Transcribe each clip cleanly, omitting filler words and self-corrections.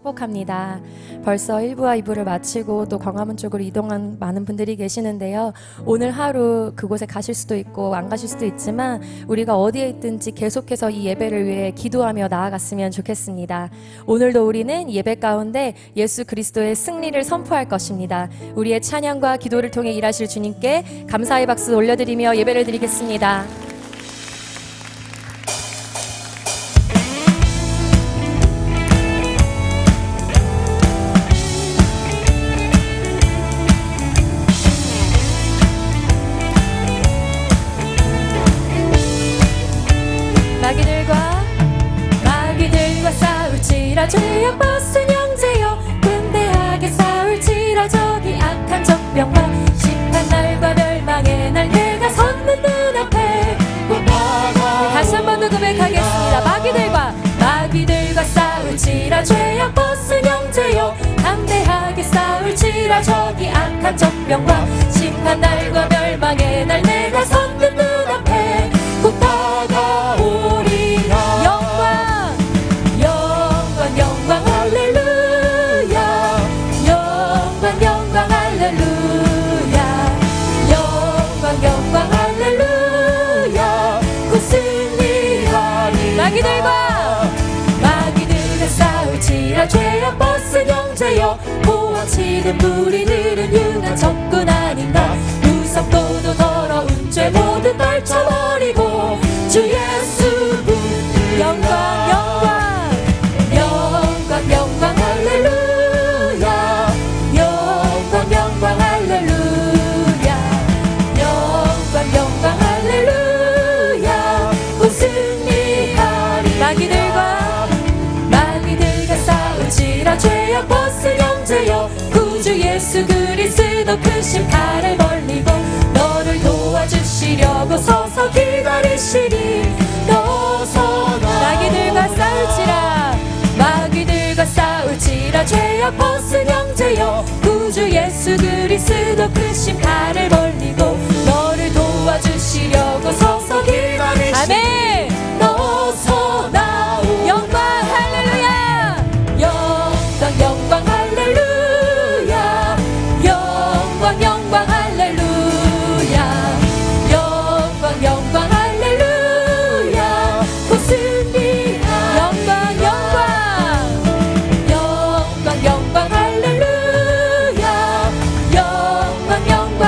축복합니다. 벌써 1부와 2부를 마치고 또 광화문 쪽으로 이동한 많은 분들이 계시는데요. 오늘 하루 그곳에 가실 수도 있고 안 가실 수도 있지만 우리가 어디에 있든지 계속해서 이 예배를 위해 기도하며 나아갔으면 좋겠습니다. 오늘도 우리는 예배 가운데 예수 그리스도의 승리를 선포할 것입니다. 우리의 찬양과 기도를 통해 일하실 주님께 감사의 박수 올려드리며 예배를 드리겠습니다. 마귀들과 싸울지라 죄악 벗은 형제여, 근대하게 싸울지라 저기 악한 적병과 심판날과 멸망의 날 내가 섰는 눈앞에 다시 한 번 더 고백하겠습니다. 마귀들과 싸울지라 죄악 벗은 형제여, 담대하게 싸울지라 저기 악한 적병과 심판날과 멸망의 날 내가 섰는 눈앞에 곧 다가오리라. 영광 할렐루야, 영광 할렐루야, 영광 할렐루야. 곧 승리하리. 마귀들과 싸울지라 죄악 벗은 형제여, 고함치는 무리들은 흉한 적군 아닌가. 무섭고도 더러운 죄 모두 떨쳐버리고 주 예수분 영광 할렐루야, 영광 할렐루야, 영광 할렐루야. 곧 승리하리. 마귀들과 싸울지라 죄악 벗은 형제여, 구주 예수 그리스도 크신 팔을 벌리고 너를 도와주시려고 서서 기다리시니 너서 마귀들과 싸울지라 죄악 벗은 형제여, 구주 예수 그리스도 크신 팔을 벌리고 너를 도와주시려고 서서 기다리시니 아멘. 너서 나오. 영광 할렐루야, 영광 할렐루야, 영광 할렐루야, 영광 할렐루야. 곧 승리하리. 영광 할렐루야, 영광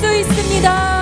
수 있습니다.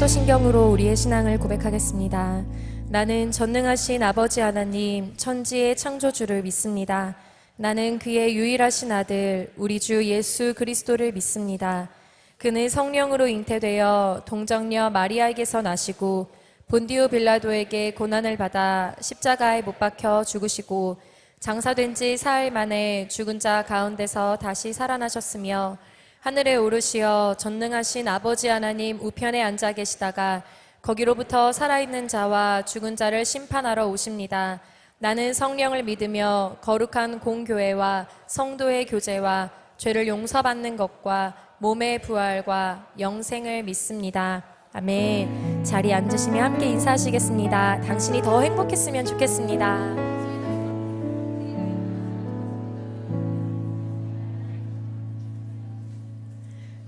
사도신경으로 우리의 신앙을 고백하겠습니다. 나는 전능하신 아버지 하나님 천지의 창조주를 믿습니다. 나는 그의 유일하신 아들 우리 주 예수 그리스도를 믿습니다. 그는 성령으로 잉태되어 동정녀 마리아에게서 나시고 본디오 빌라도에게 고난을 받아 십자가에 못 박혀 죽으시고 장사된 지 사흘 만에 죽은 자 가운데서 다시 살아나셨으며 하늘에 오르시어 전능하신 아버지 하나님 우편에 앉아 계시다가 거기로부터 살아있는 자와 죽은 자를 심판하러 오십니다. 나는 성령을 믿으며 거룩한 공교회와 성도의 교제와 죄를 용서받는 것과 몸의 부활과 영생을 믿습니다. 아멘. 자리에 앉으시며 함께 인사하시겠습니다. 당신이 더 행복했으면 좋겠습니다.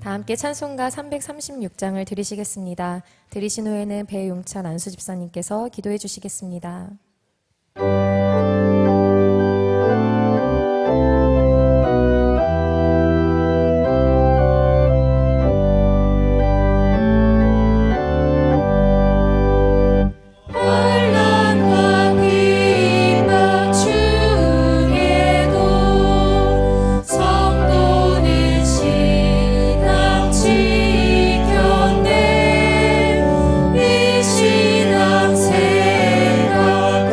다 함께 찬송가 336장을 드리시겠습니다. 드리신 후에는 배용찬 안수 집사님께서 기도해 주시겠습니다. 신앙 생활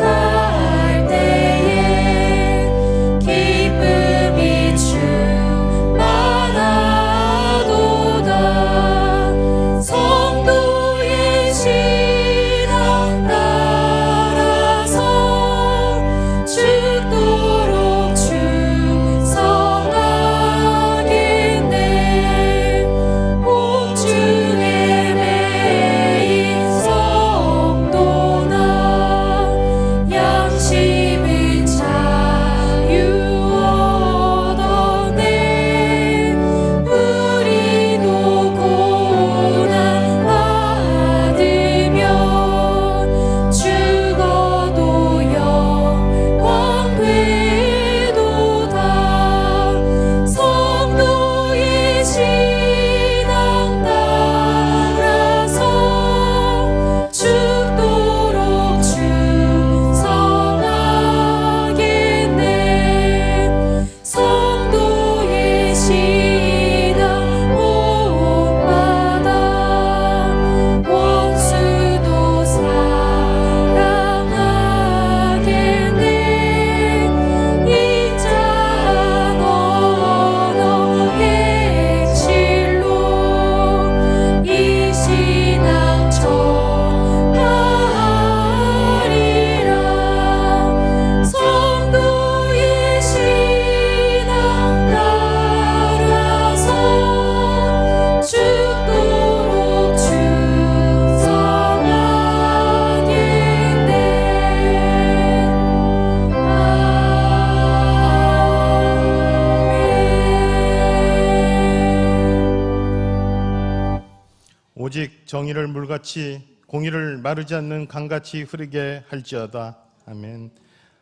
오직 정의를 물같이 공의를 마르지 않는 강같이 흐르게 할지어다. 아멘.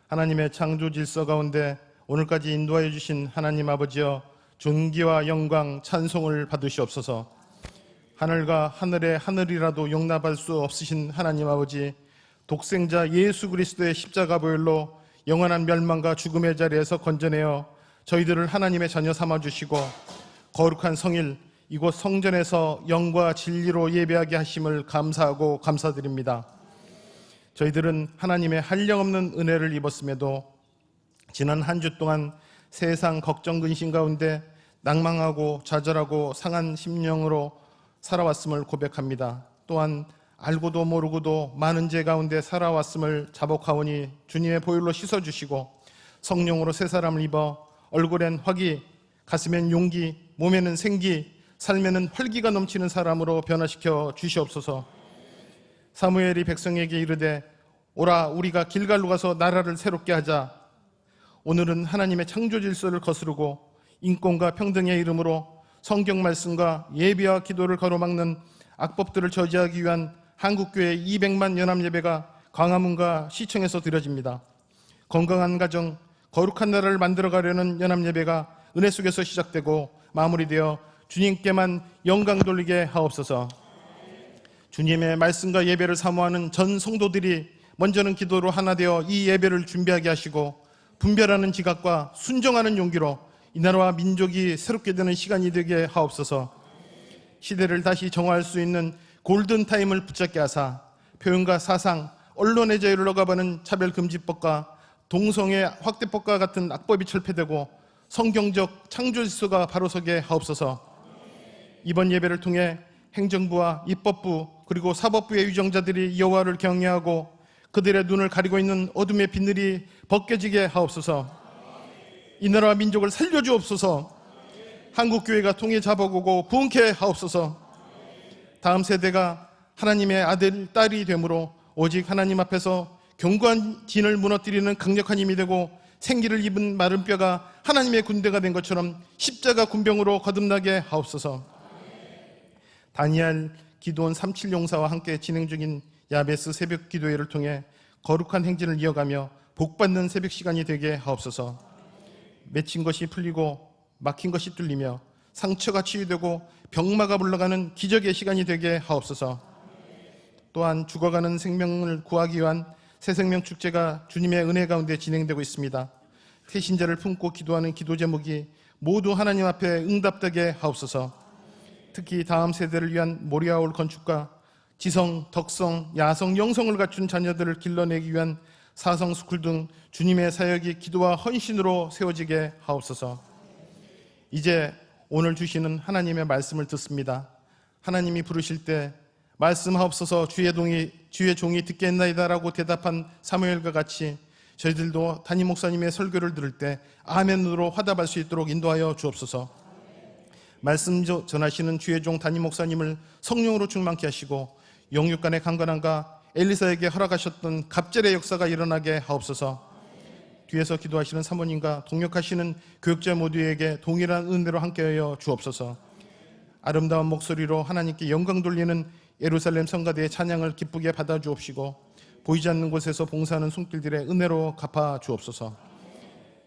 하나님의 창조 질서 가운데 오늘까지 인도하여 주신 하나님 아버지여, 존귀와 영광 찬송을 받으시옵소서. 하늘과 하늘의 하늘이라도 용납할 수 없으신 하나님 아버지, 독생자 예수 그리스도의 십자가 보혈로 영원한 멸망과 죽음의 자리에서 건져내어 저희들을 하나님의 자녀 삼아주시고 거룩한 성일 이곳 성전에서 영과 진리로 예배하게 하심을 감사하고 감사드립니다. 저희들은 하나님의 한량없는 은혜를 입었음에도 지난 한 주 동안 세상 걱정 근심 가운데 낭망하고 좌절하고 상한 심령으로 살아왔음을 고백합니다. 또한 알고도 모르고도 많은 죄 가운데 살아왔음을 자복하오니 주님의 보혈로 씻어주시고 성령으로 새 사람을 입어 얼굴엔 화기, 가슴엔 용기, 몸에는 생기, 삶에는 활기가 넘치는 사람으로 변화시켜 주시옵소서. 사무엘이 백성에게 이르되 오라 우리가 길갈로 가서 나라를 새롭게 하자. 오늘은 하나님의 창조 질서를 거스르고 인권과 평등의 이름으로 성경 말씀과 예배와 기도를 가로막는 악법들을 저지하기 위한 한국교회 200만 연합예배가 광화문과 시청에서 드려집니다. 건강한 가정, 거룩한 나라를 만들어가려는 연합예배가 은혜 속에서 시작되고 마무리되어 주님께만 영광 돌리게 하옵소서. 주님의 말씀과 예배를 사모하는 전 성도들이 먼저는 기도로 하나 되어 이 예배를 준비하게 하시고 분별하는 지각과 순종하는 용기로 이 나라와 민족이 새롭게 되는 시간이 되게 하옵소서. 시대를 다시 정화할 수 있는 골든타임을 붙잡게 하사 표현과 사상, 언론의 자유를 억압하는 차별금지법과 동성애 확대법과 같은 악법이 철폐되고 성경적 창조질서가 바로서게 하옵소서. 이번 예배를 통해 행정부와 입법부 그리고 사법부의 유정자들이 여호와를 경외하고 그들의 눈을 가리고 있는 어둠의 비늘이 벗겨지게 하옵소서. 이 나라와 민족을 살려주옵소서. 한국교회가 통해 잡아오고 부흥케 하옵소서. 다음 세대가 하나님의 아들, 딸이 되므로 오직 하나님 앞에서 견고한 진을 무너뜨리는 강력한 힘이 되고 생기를 입은 마른 뼈가 하나님의 군대가 된 것처럼 십자가 군병으로 거듭나게 하옵소서. 다니엘, 기드온 37용사와 함께 진행 중인 야베스 새벽 기도회를 통해 거룩한 행진을 이어가며 복받는 새벽 시간이 되게 하옵소서. 맺힌 것이 풀리고 막힌 것이 뚫리며 상처가 치유되고 병마가 물러가는 기적의 시간이 되게 하옵소서. 또한 죽어가는 생명을 구하기 위한 새생명 축제가 주님의 은혜 가운데 진행되고 있습니다. 태신자를 품고 기도하는 기도 제목이 모두 하나님 앞에 응답되게 하옵소서. 특히 다음 세대를 위한 모리아올 건축과 지성, 덕성, 야성, 영성을 갖춘 자녀들을 길러내기 위한 사성스쿨 등 주님의 사역이 기도와 헌신으로 세워지게 하옵소서. 이제 오늘 주시는 하나님의 말씀을 듣습니다. 하나님이 부르실 때 말씀하옵소서 주의 종이 듣겠나이다라고 대답한 사무엘과 같이 저희들도 담임 목사님의 설교를 들을 때 아멘으로 화답할 수 있도록 인도하여 주옵소서. 말씀 전하시는 주의 종 담임 목사님을 성령으로 충만케 하시고 영육간의 강건함과 엘리사에게 허락하셨던 갑절의 역사가 일어나게 하옵소서. 뒤에서 기도하시는 사모님과 동역하시는 교육자 모두에게 동일한 은혜로 함께하여 주옵소서. 아름다운 목소리로 하나님께 영광 돌리는 예루살렘 성가대의 찬양을 기쁘게 받아 주옵시고 보이지 않는 곳에서 봉사하는 손길들의 은혜로 갚아 주옵소서.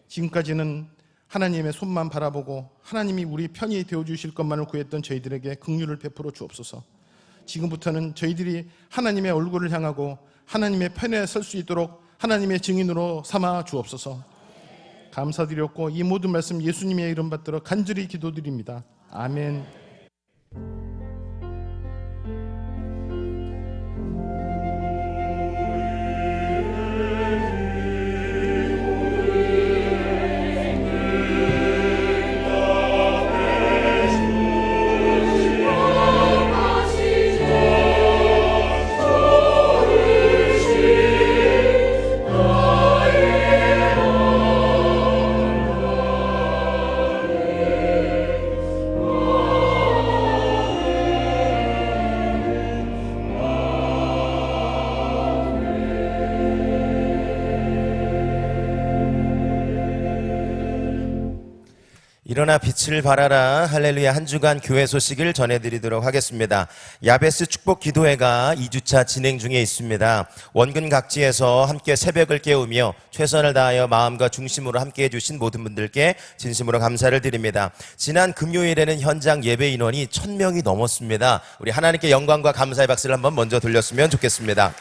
지금까지는 하나님의 손만 바라보고 하나님이 우리 편이 되어주실 것만을 구했던 저희들에게 긍휼을 베풀어 주옵소서. 지금부터는 저희들이 하나님의 얼굴을 향하고 하나님의 편에 설 수 있도록 하나님의 증인으로 삼아 주옵소서. 감사드렸고 이 모든 말씀 예수님의 이름 받들어 간절히 기도드립니다. 아멘. Oh 일어나 빛을 발하라 할렐루야 한 주간 교회 소식을 전해드리도록 하겠습니다. 야베스 축복 기도회가 2주차 진행 중에 있습니다. 원근 각지에서 함께 새벽을 깨우며 최선을 다하여 마음과 중심으로 함께 해주신 모든 분들께 진심으로 감사를 드립니다. 지난 금요일에는 현장 예배 인원이 1000명이 넘었습니다. 우리 하나님께 영광과 감사의 박수를 한번 먼저 돌렸으면 좋겠습니다.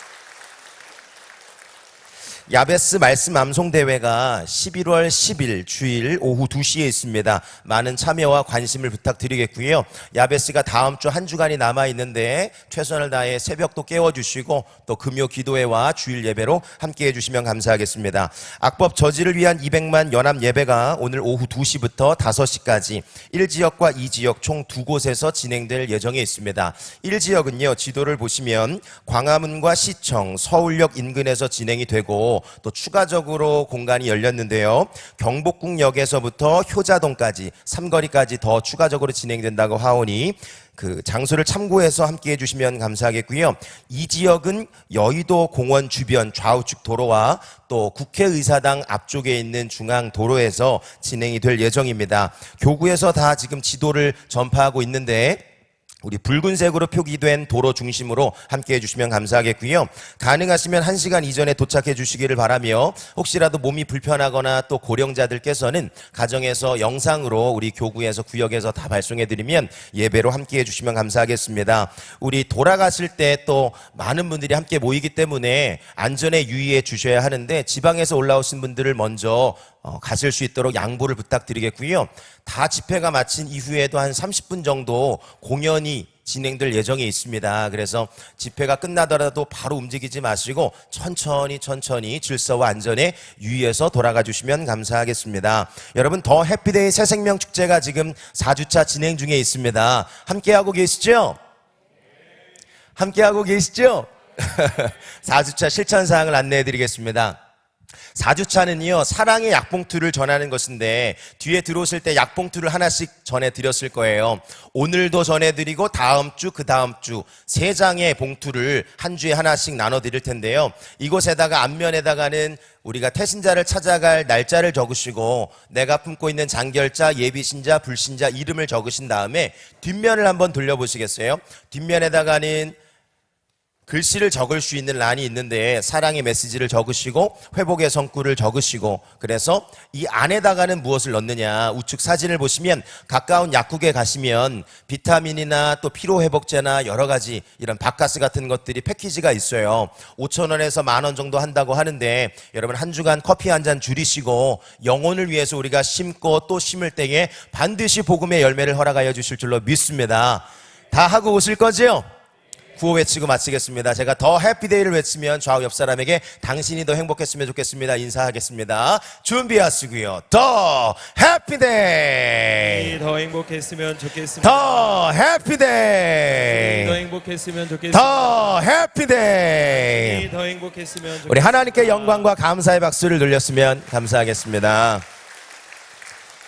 야베스 말씀 암송대회가 11월 10일 주일 오후 2시에 있습니다. 많은 참여와 관심을 부탁드리겠고요. 야베스가 다음 주 한 주간이 남아있는데 최선을 다해 새벽도 깨워주시고 또 금요 기도회와 주일 예배로 함께해 주시면 감사하겠습니다. 악법 저지를 위한 200만 연합 예배가 오늘 오후 2시부터 5시까지 1지역과 2지역 총 2곳에서 진행될 예정에 있습니다. 1지역은요, 지도를 보시면 광화문과 시청, 서울역 인근에서 진행이 되고 또 추가적으로 공간이 열렸는데요. 경복궁역에서부터 효자동까지 삼거리까지 더 추가적으로 진행된다고 하오니 그 장소를 참고해서 함께 해주시면 감사하겠고요. 이 지역은 여의도 공원 주변 좌우측 도로와 또 국회의사당 앞쪽에 있는 중앙도로에서 진행이 될 예정입니다. 교구에서 다 지금 지도를 전파하고 있는데 우리 붉은색으로 표기된 도로 중심으로 함께해 주시면 감사하겠고요. 가능하시면 1시간 이전에 도착해 주시기를 바라며 혹시라도 몸이 불편하거나 또 고령자들께서는 가정에서 영상으로 우리 교구에서 구역에서 다 발송해 드리면 예배로 함께해 주시면 감사하겠습니다. 우리 돌아가실 때 또 많은 분들이 함께 모이기 때문에 안전에 유의해 주셔야 하는데 지방에서 올라오신 분들을 먼저 가실 수 있도록 양보를 부탁드리겠고요. 다 집회가 마친 이후에도 한 30분 정도 공연이 진행될 예정에 있습니다. 그래서 집회가 끝나더라도 바로 움직이지 마시고 천천히 질서와 안전에 유의해서 돌아가 주시면 감사하겠습니다. 여러분, 더 해피데이 새생명 축제가 지금 4주차 진행 중에 있습니다. 함께하고 계시죠? 함께하고 계시죠? 4주차 실천사항을 안내해 드리겠습니다. 4주차는요, 사랑의 약봉투를 전하는 것인데 뒤에 들어오실 때 약봉투를 하나씩 전해드렸을 거예요. 오늘도 전해드리고 다음 주, 그 다음 주 3장의 봉투를 한 주에 하나씩 나눠드릴 텐데요. 이곳에다가 앞면에다가는 우리가 태신자를 찾아갈 날짜를 적으시고 내가 품고 있는 장결자, 예비신자, 불신자 이름을 적으신 다음에 뒷면을 한번 돌려보시겠어요? 뒷면에다가는 글씨를 적을 수 있는 란이 있는데 사랑의 메시지를 적으시고 회복의 성구를 적으시고, 그래서 이 안에다가는 무엇을 넣느냐, 우측 사진을 보시면 가까운 약국에 가시면 비타민이나 또 피로회복제나 여러 가지 이런 바카스 같은 것들이 패키지가 있어요. 5,000원에서 10,000원 정도 한다고 하는데 여러분, 한 주간 커피 한 잔 줄이시고 영혼을 위해서 우리가 심고 또 심을 때에 반드시 복음의 열매를 허락하여 주실 줄로 믿습니다. 다 하고 오실 거죠? 구호 외치고 마치겠습니다. 제가 더 해피데이를 외치면 좌우 옆 사람에게 당신이 더 행복했으면 좋겠습니다 인사하겠습니다. 준비하시고요. 더 해피데이. 더 행복했으면 좋겠습니다. 더 해피데이. 더 행복했으면 좋겠습니다. 더 해피데이. 더 행복했으면 좋겠습니다. 우리 하나님께 영광과 감사의 박수를 돌렸으면 감사하겠습니다.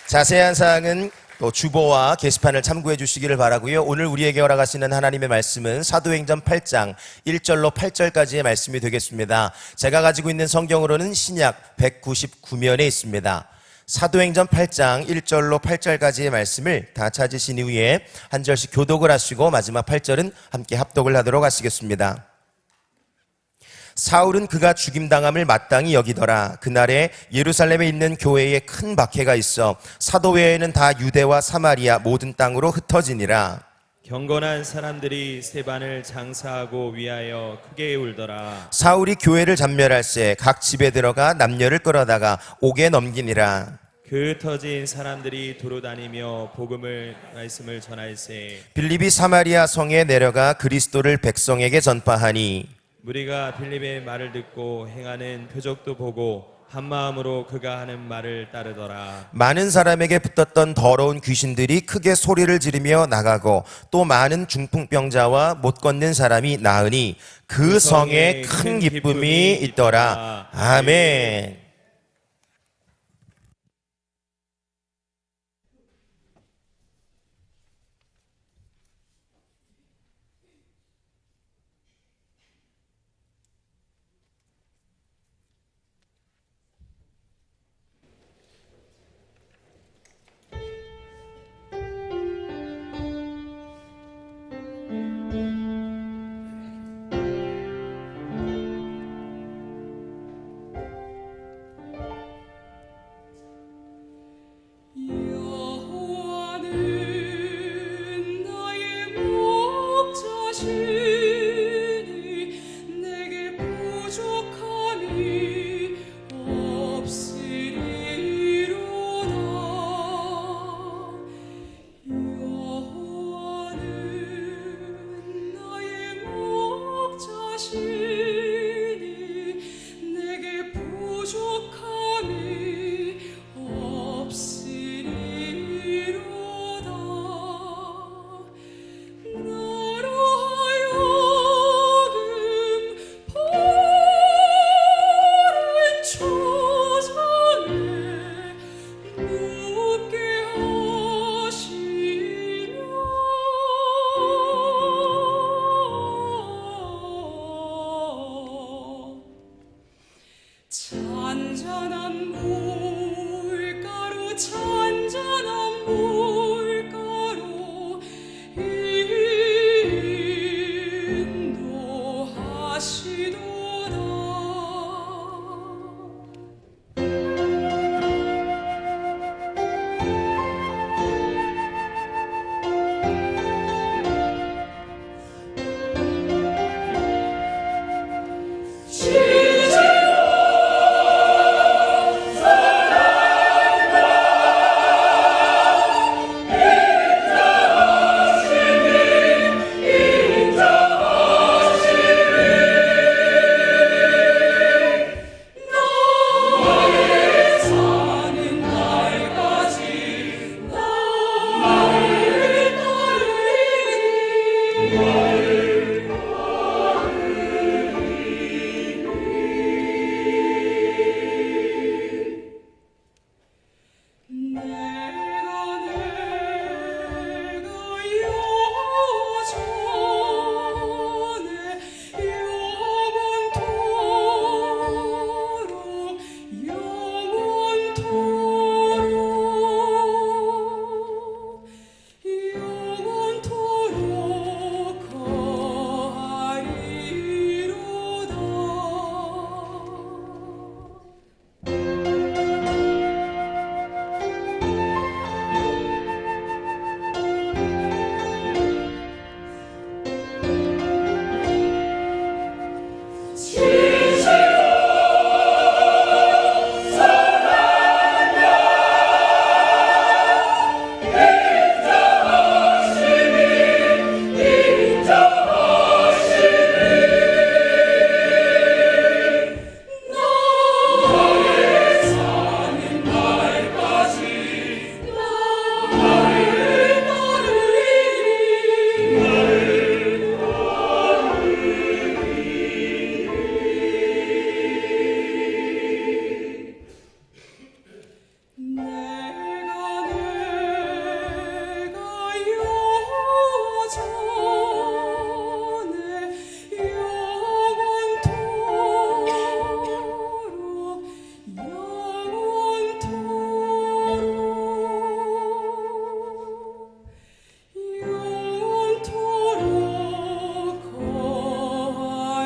자세한 사항은 또 주보와 게시판을 참고해 주시기를 바라고요. 오늘 우리에게 허락하시는 하나님의 말씀은 사도행전 8장 1절로 8절까지의 말씀이 되겠습니다. 제가 가지고 있는 성경으로는 신약 199면에 있습니다. 사도행전 8장 1절로 8절까지의 말씀을 다 찾으신 이후에 한 절씩 교독을 하시고 마지막 8절은 함께 합독을 하도록 하시겠습니다. 사울은 그가 죽임당함을 마땅히 여기더라. 그날에 예루살렘에 있는 교회에 큰 박해가 있어 사도 외에는 다 유대와 사마리아 모든 땅으로 흩어지니라. 경건한 사람들이 세반을 장사하고 위하여 크게 울더라. 사울이 교회를 잔멸할새 각 집에 들어가 남녀를 끌어다가 옥에 넘기니라. 그 흩어진 사람들이 두루 다니며 복음을 말씀을 전할세. 빌립이 사마리아 성에 내려가 그리스도를 백성에게 전파하니 무리가 빌립의 말을 듣고 행하는 표적도 보고 한 마음으로 그가 하는 말을 따르더라. 많은 사람에게 붙었던 더러운 귀신들이 크게 소리를 지르며 나가고 또 많은 중풍병자와 못 걷는 사람이 나으니 그 성에 큰 기쁨이 있더라. 아멘. 내게 부족함이 없으리로다. 여호와는 나의 목자시니 내게 부족함이 없으리로다. 나로 하여금 바른 초장에 눕게 하시며 잔잔한 물가로 잔잔한 물가로 인도하시도다. 사는 날까지 나를 영원토록 거하리로다. 사는 날까지 나를 내가 여전해 영원토록 거하리로다.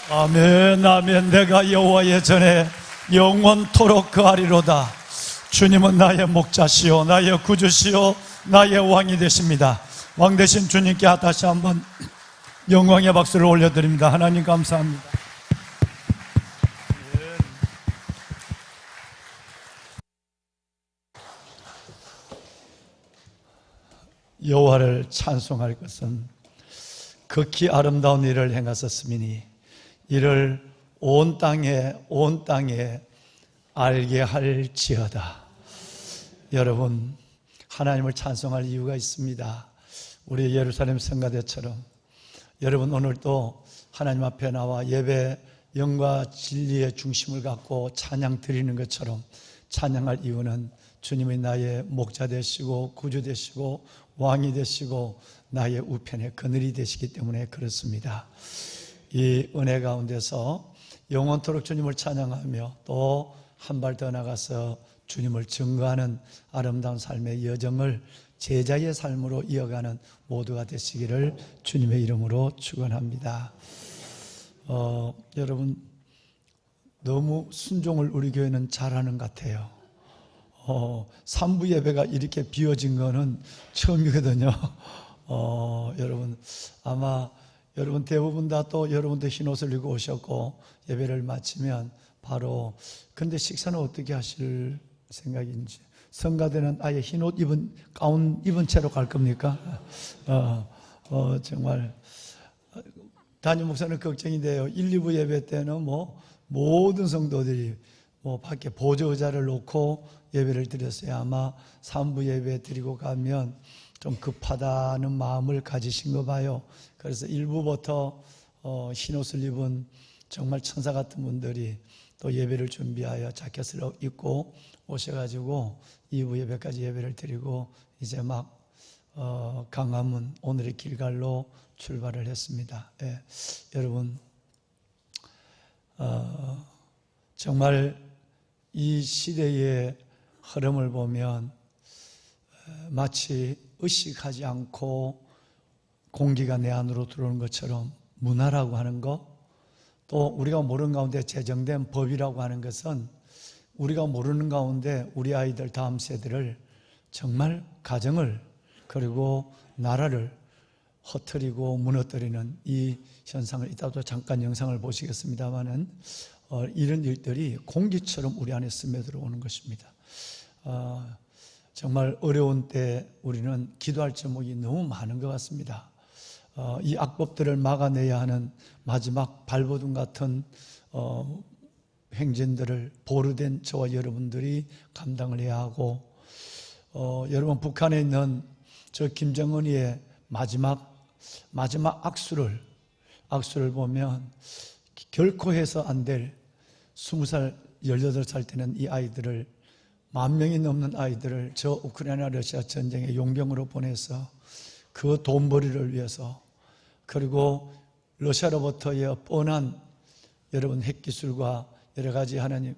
아멘, 아멘. 내가 여호와의 전에 영원토록 거하리로다. 주님은 나의 목자시요 나의 구주시요 나의 왕이 되십니다. 왕 되신 주님께 다시 한번 영광의 박수를 올려드립니다. 하나님 감사합니다. 여호와를 찬송할 것은 극히 아름다운 일을 행하셨음이니 이를 온 땅에 알게 할지어다. 여러분, 하나님을 찬송할 이유가 있습니다. 우리 예루살렘 성가대처럼 여러분 오늘도 하나님 앞에 나와 예배 영과 진리의 중심을 갖고 찬양 드리는 것처럼 찬양할 이유는 주님이 나의 목자 되시고 구주 되시고 왕이 되시고 나의 우편의 그늘이 되시기 때문에 그렇습니다. 이 은혜 가운데서 영원토록 주님을 찬양하며 또 한 발 더 나가서 주님을 증거하는 아름다운 삶의 여정을 제자의 삶으로 이어가는 모두가 되시기를 주님의 이름으로 축원합니다. 여러분 너무 순종을 우리 교회는 잘하는 것 같아요. 3부 예배가 이렇게 비워진 거는 처음이거든요. 여러분 아마 여러분 대부분 다 또 여러분도 흰 옷을 입고 오셨고 예배를 마치면 바로 근데 식사는 어떻게 하실 생각인지 성가대는 아예 흰 옷 입은 가운 입은 채로 갈 겁니까? 정말 담임 목사는 걱정인데요. 1, 2부 예배 때는 뭐 모든 성도들이 뭐 밖에 보조 의자를 놓고 예배를 드렸어요. 아마 3부 예배 드리고 가면 좀 급하다는 마음을 가지신 거 봐요. 그래서 1부부터 흰옷을 입은 정말 천사 같은 분들이 또 예배를 준비하여 자켓을 입고 오셔가지고 2부 예배까지 예배를 드리고 이제 막 강화문 오늘의 길갈로 출발을 했습니다. 예, 여러분 정말 이 시대의 흐름을 보면 마치 의식하지 않고 공기가 내 안으로 들어오는 것처럼 문화라고 하는 것, 또 우리가 모르는 가운데 제정된 법이라고 하는 것은 우리가 모르는 가운데 우리 아이들 다음 세대를 정말 가정을 그리고 나라를 허트리고 무너뜨리는 이 현상을 이따도 잠깐 영상을 보시겠습니다만은 이런 일들이 공기처럼 우리 안에 스며들어오는 것입니다. 정말 어려운 때 우리는 기도할 제목이 너무 많은 것 같습니다. 이 악법들을 막아내야 하는 마지막 발버둥 같은 행진들을 보루된 저와 여러분들이 감당을 해야 하고 여러분 북한에 있는 저 김정은이의 마지막 악수를 보면 결코 해서 안 될 20살, 18살 때는 이 아이들을 10,000명이 넘는 아이들을 저 우크라이나 러시아 전쟁의 용병으로 보내서 그 돈벌이를 위해서 그리고 러시아로부터의 뻔한 여러분 핵기술과 여러 가지 하나님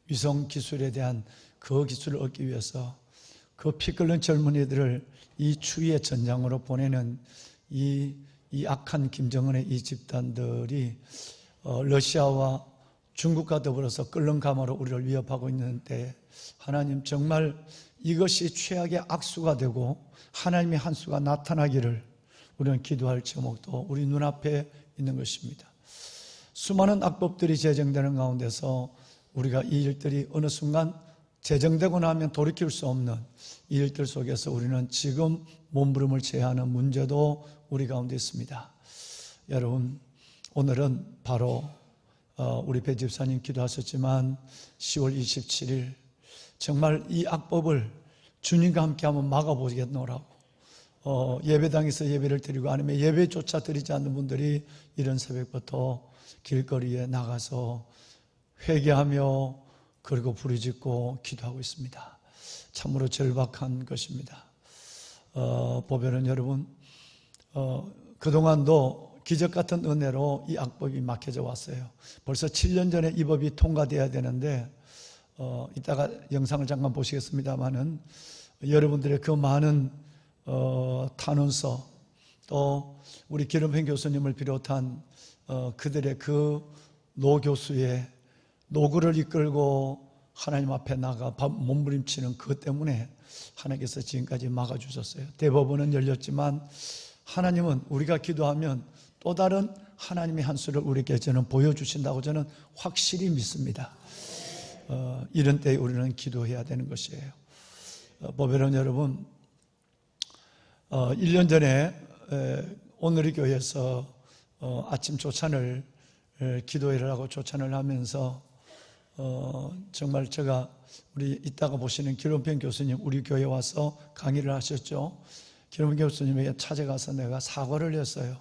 위성 기술에 대한 그 기술을 얻기 위해서 그 피 끓는 젊은이들을 이 추위의 전장으로 보내는 이 악한 김정은의 이 집단들이 러시아와 중국과 더불어서 끓는 감으로 우리를 위협하고 있는데 하나님 정말 이것이 최악의 악수가 되고 하나님의 한 수가 나타나기를 우리는 기도할 제목도 우리 눈앞에 있는 것입니다. 수많은 악법들이 제정되는 가운데서 우리가 이 일들이 어느 순간 제정되고 나면 돌이킬 수 없는 이 일들 속에서 우리는 지금 몸부림을 쳐야 하는 문제도 우리 가운데 있습니다. 여러분 오늘은 바로 우리 배 집사님 기도하셨지만 10월 27일 정말 이 악법을 주님과 함께 한번 막아보겠노라고 예배당에서 예배를 드리고 아니면 예배조차 드리지 않는 분들이 이런 새벽부터 길거리에 나가서 회개하며 그리고 부르짖고 기도하고 있습니다. 참으로 절박한 것입니다. 보면은 여러분 그동안도 기적 같은 은혜로 이 악법이 막혀져 왔어요. 벌써 7년 전에 이 법이 통과돼야 되는데 이따가 영상을 잠깐 보시겠습니다만은 여러분들의 그 많은 탄원서 또 우리 기름행 교수님을 비롯한 그들의 그 노교수의 노구를 이끌고 하나님 앞에 나가 몸부림치는 그것 때문에 하나님께서 지금까지 막아주셨어요. 대법원은 열렸지만 하나님은 우리가 기도하면 또 다른 하나님의 한 수를 우리에게 저는 보여주신다고 저는 확실히 믿습니다. 이런 때에 우리는 기도해야 되는 것이에요. 보배론 여러분 1년 전에 오늘의 교회에서 아침 조찬을 기도회를 하고 조찬을 하면서 정말 제가 우리 이따가 보시는 기름병 교수님 우리 교회에 와서 강의를 하셨죠. 기름병 교수님에게 찾아가서 내가 사과를 했어요.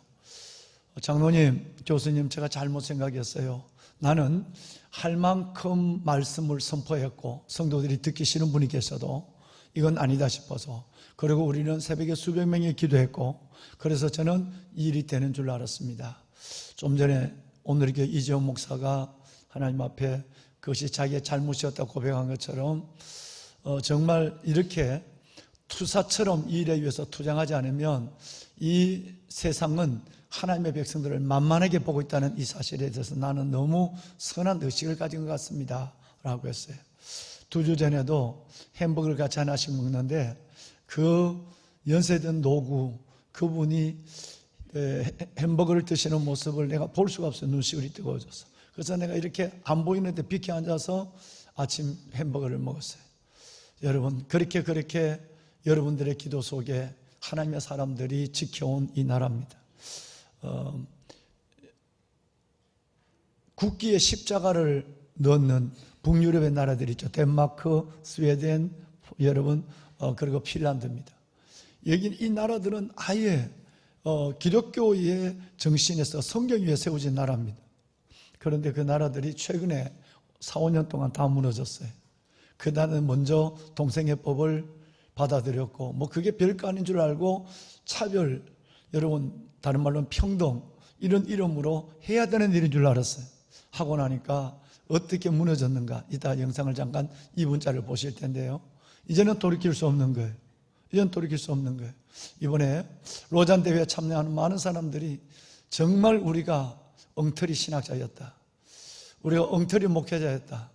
장로님, 교수님 제가 잘못 생각했어요. 나는 할 만큼 말씀을 선포했고 성도들이 듣기 싫은 분이 계셔도 이건 아니다 싶어서 그리고 우리는 새벽에 수백 명이 기도했고 그래서 저는 이 일이 되는 줄 알았습니다. 좀 전에 오늘 교회 이재용 목사가 하나님 앞에 그것이 자기의 잘못이었다고 고백한 것처럼 정말 이렇게 투사처럼 이 일에 위해서 투쟁하지 않으면 이 세상은 하나님의 백성들을 만만하게 보고 있다는 이 사실에 대해서 나는 너무 선한 의식을 가진 것 같습니다 라고 했어요. 2주 전에도 햄버거를 같이 하나씩 먹는데 그 연세든 노구 그분이 햄버거를 드시는 모습을 내가 볼 수가 없어요. 눈시울이 뜨거워져서. 그래서 내가 이렇게 안 보이는데 비켜 앉아서 아침 햄버거를 먹었어요. 여러분 그렇게 여러분들의 기도 속에 하나님의 사람들이 지켜온 이 나라입니다. 국기에 십자가를 넣는 북유럽의 나라들이 있죠. 덴마크, 스웨덴, 여러분 그리고 핀란드입니다. 여기 이 나라들은 아예 기독교의 정신에서 성경 위에 세워진 나라입니다. 그런데 그 나라들이 최근에 4, 5년 동안 다 무너졌어요. 그 나라는 먼저 동성애법을 받아들였고 뭐 그게 별거 아닌 줄 알고 차별, 여러분 다른 말로는 평등 이런 이름으로 해야 되는 일인 줄 알았어요. 하고 나니까 어떻게 무너졌는가 이따 영상을 잠깐 2분짜리를 보실 텐데요. 이제는 돌이킬 수 없는 거예요. 이제는 돌이킬 수 없는 거예요. 이번에 로잔 대회에 참여하는 많은 사람들이 정말 우리가 엉터리 신학자였다. 우리가 엉터리 목회자였다.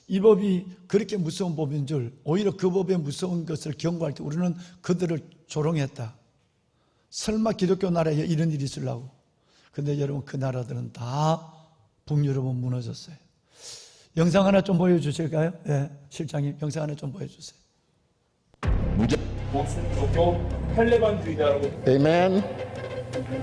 이 법이 그렇게 무서운 법인 줄 오히려 그 법의 무서운 것을 경고할 때 우리는 그들을 조롱했다. 설마 기독교 나라에 이런 일이 있으려고. 근데 여러분 그 나라들은 다 북유럽은 무너졌어요. 영상 하나 좀 보여주실까요? 네, 실장님 영상 하나 좀 보여주세요. A man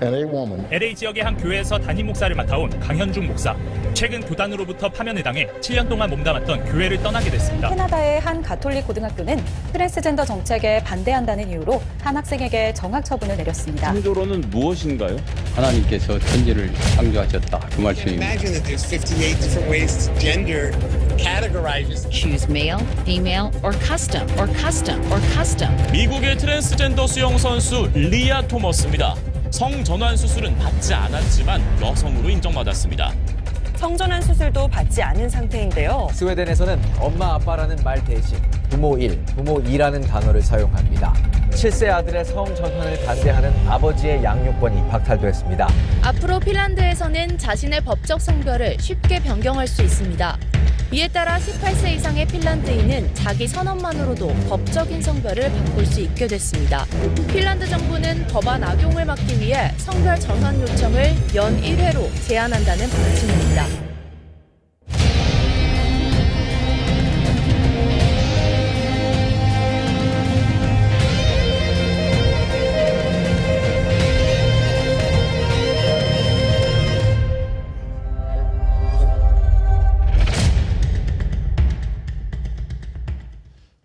and a woman. LA 지역의 한 교회에서 담임 목사를 맡아온 강현중 목사. 최근 교단으로부터 파면을 당해 7년 동안 몸담았던 교회를 떠나게 됐습니다. 캐나다의 한 가톨릭 고등학교는 트랜스젠더 정책에 반대한다는 이유로 한 학생에게 정학 처분을 내렸습니다. 창조론은 무엇인가요? 하나님께서 천지를 창조하셨다. 그 말씀입니다. Imagine that there's 58 different ways to gender categorize. Choose male, female, or custom, or custom, or custom. 미국의 트랜스젠더 수영 선수 리아 토머스입니다. 성전환 수술은 받지 않았지만 여성으로 인정받았습니다. 성전환 수술도 받지 않은 상태인데요. 스웨덴에서는 엄마 아빠라는 말 대신 부모 1, 부모 2라는 단어를 사용합니다. 7세 아들의 성전환을 반대하는 아버지의 양육권이 박탈됐습니다. 앞으로 핀란드에서는 자신의 법적 성별을 쉽게 변경할 수 있습니다. 이에 따라 18세 이상의 핀란드인은 자기 선언만으로도 법적인 성별을 바꿀 수 있게 됐습니다. 핀란드 정부는 법안 악용을 막기 위해 성별 전환 요청을 연 1회로 제한한다는 방침입니다.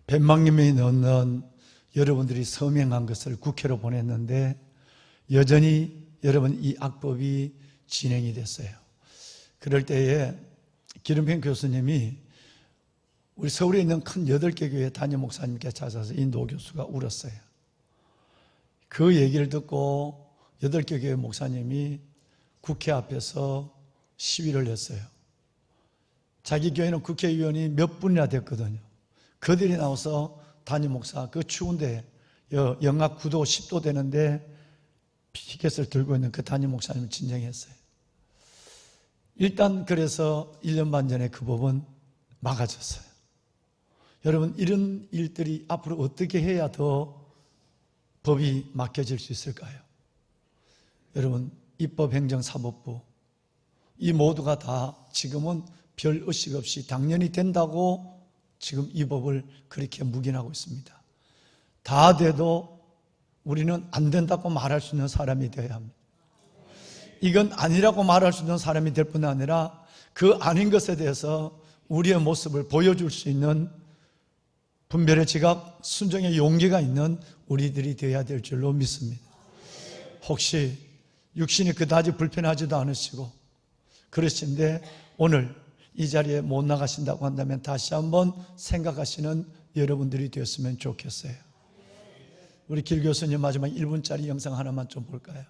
백만 명이 넘는 여러분들이 서명한 것을 국회로 보냈는데 여전히 여러분 이 악법이 진행이 됐어요. 그럴 때에 기름평 교수님이 우리 서울에 있는 큰 8개 교회 담임 목사님께 찾아서 이 노 교수가 울었어요. 그 얘기를 듣고 8개 교회 목사님이 국회 앞에서 시위를 했어요. 자기 교회는 국회의원이 몇 분이나 됐거든요. 그들이 나와서 담임 목사 그 추운데 영하 9도 10도 되는데 피켓을 들고 있는 그 담임 목사님을 진정했어요. 일단 그래서 1년 반 전에 그 법은 막아졌어요. 여러분 이런 일들이 앞으로 어떻게 해야 더 법이 막혀질 수 있을까요? 여러분 입법행정사법부 이 모두가 다 지금은 별 의식 없이 당연히 된다고 지금 이 법을 그렇게 묵인하고 있습니다. 다 돼도 우리는 안 된다고 말할 수 있는 사람이 되어야 합니다. 이건 아니라고 말할 수 있는 사람이 될 뿐 아니라 그 아닌 것에 대해서 우리의 모습을 보여줄 수 있는 분별의 지각, 순종의 용기가 있는 우리들이 되어야 될 줄로 믿습니다. 혹시 육신이 그다지 불편하지도 않으시고 그러신데 오늘 이 자리에 못 나가신다고 한다면 다시 한번 생각하시는 여러분들이 되었으면 좋겠어요. 우리 길 교수님 마지막 1분짜리 영상 하나만 좀 볼까요?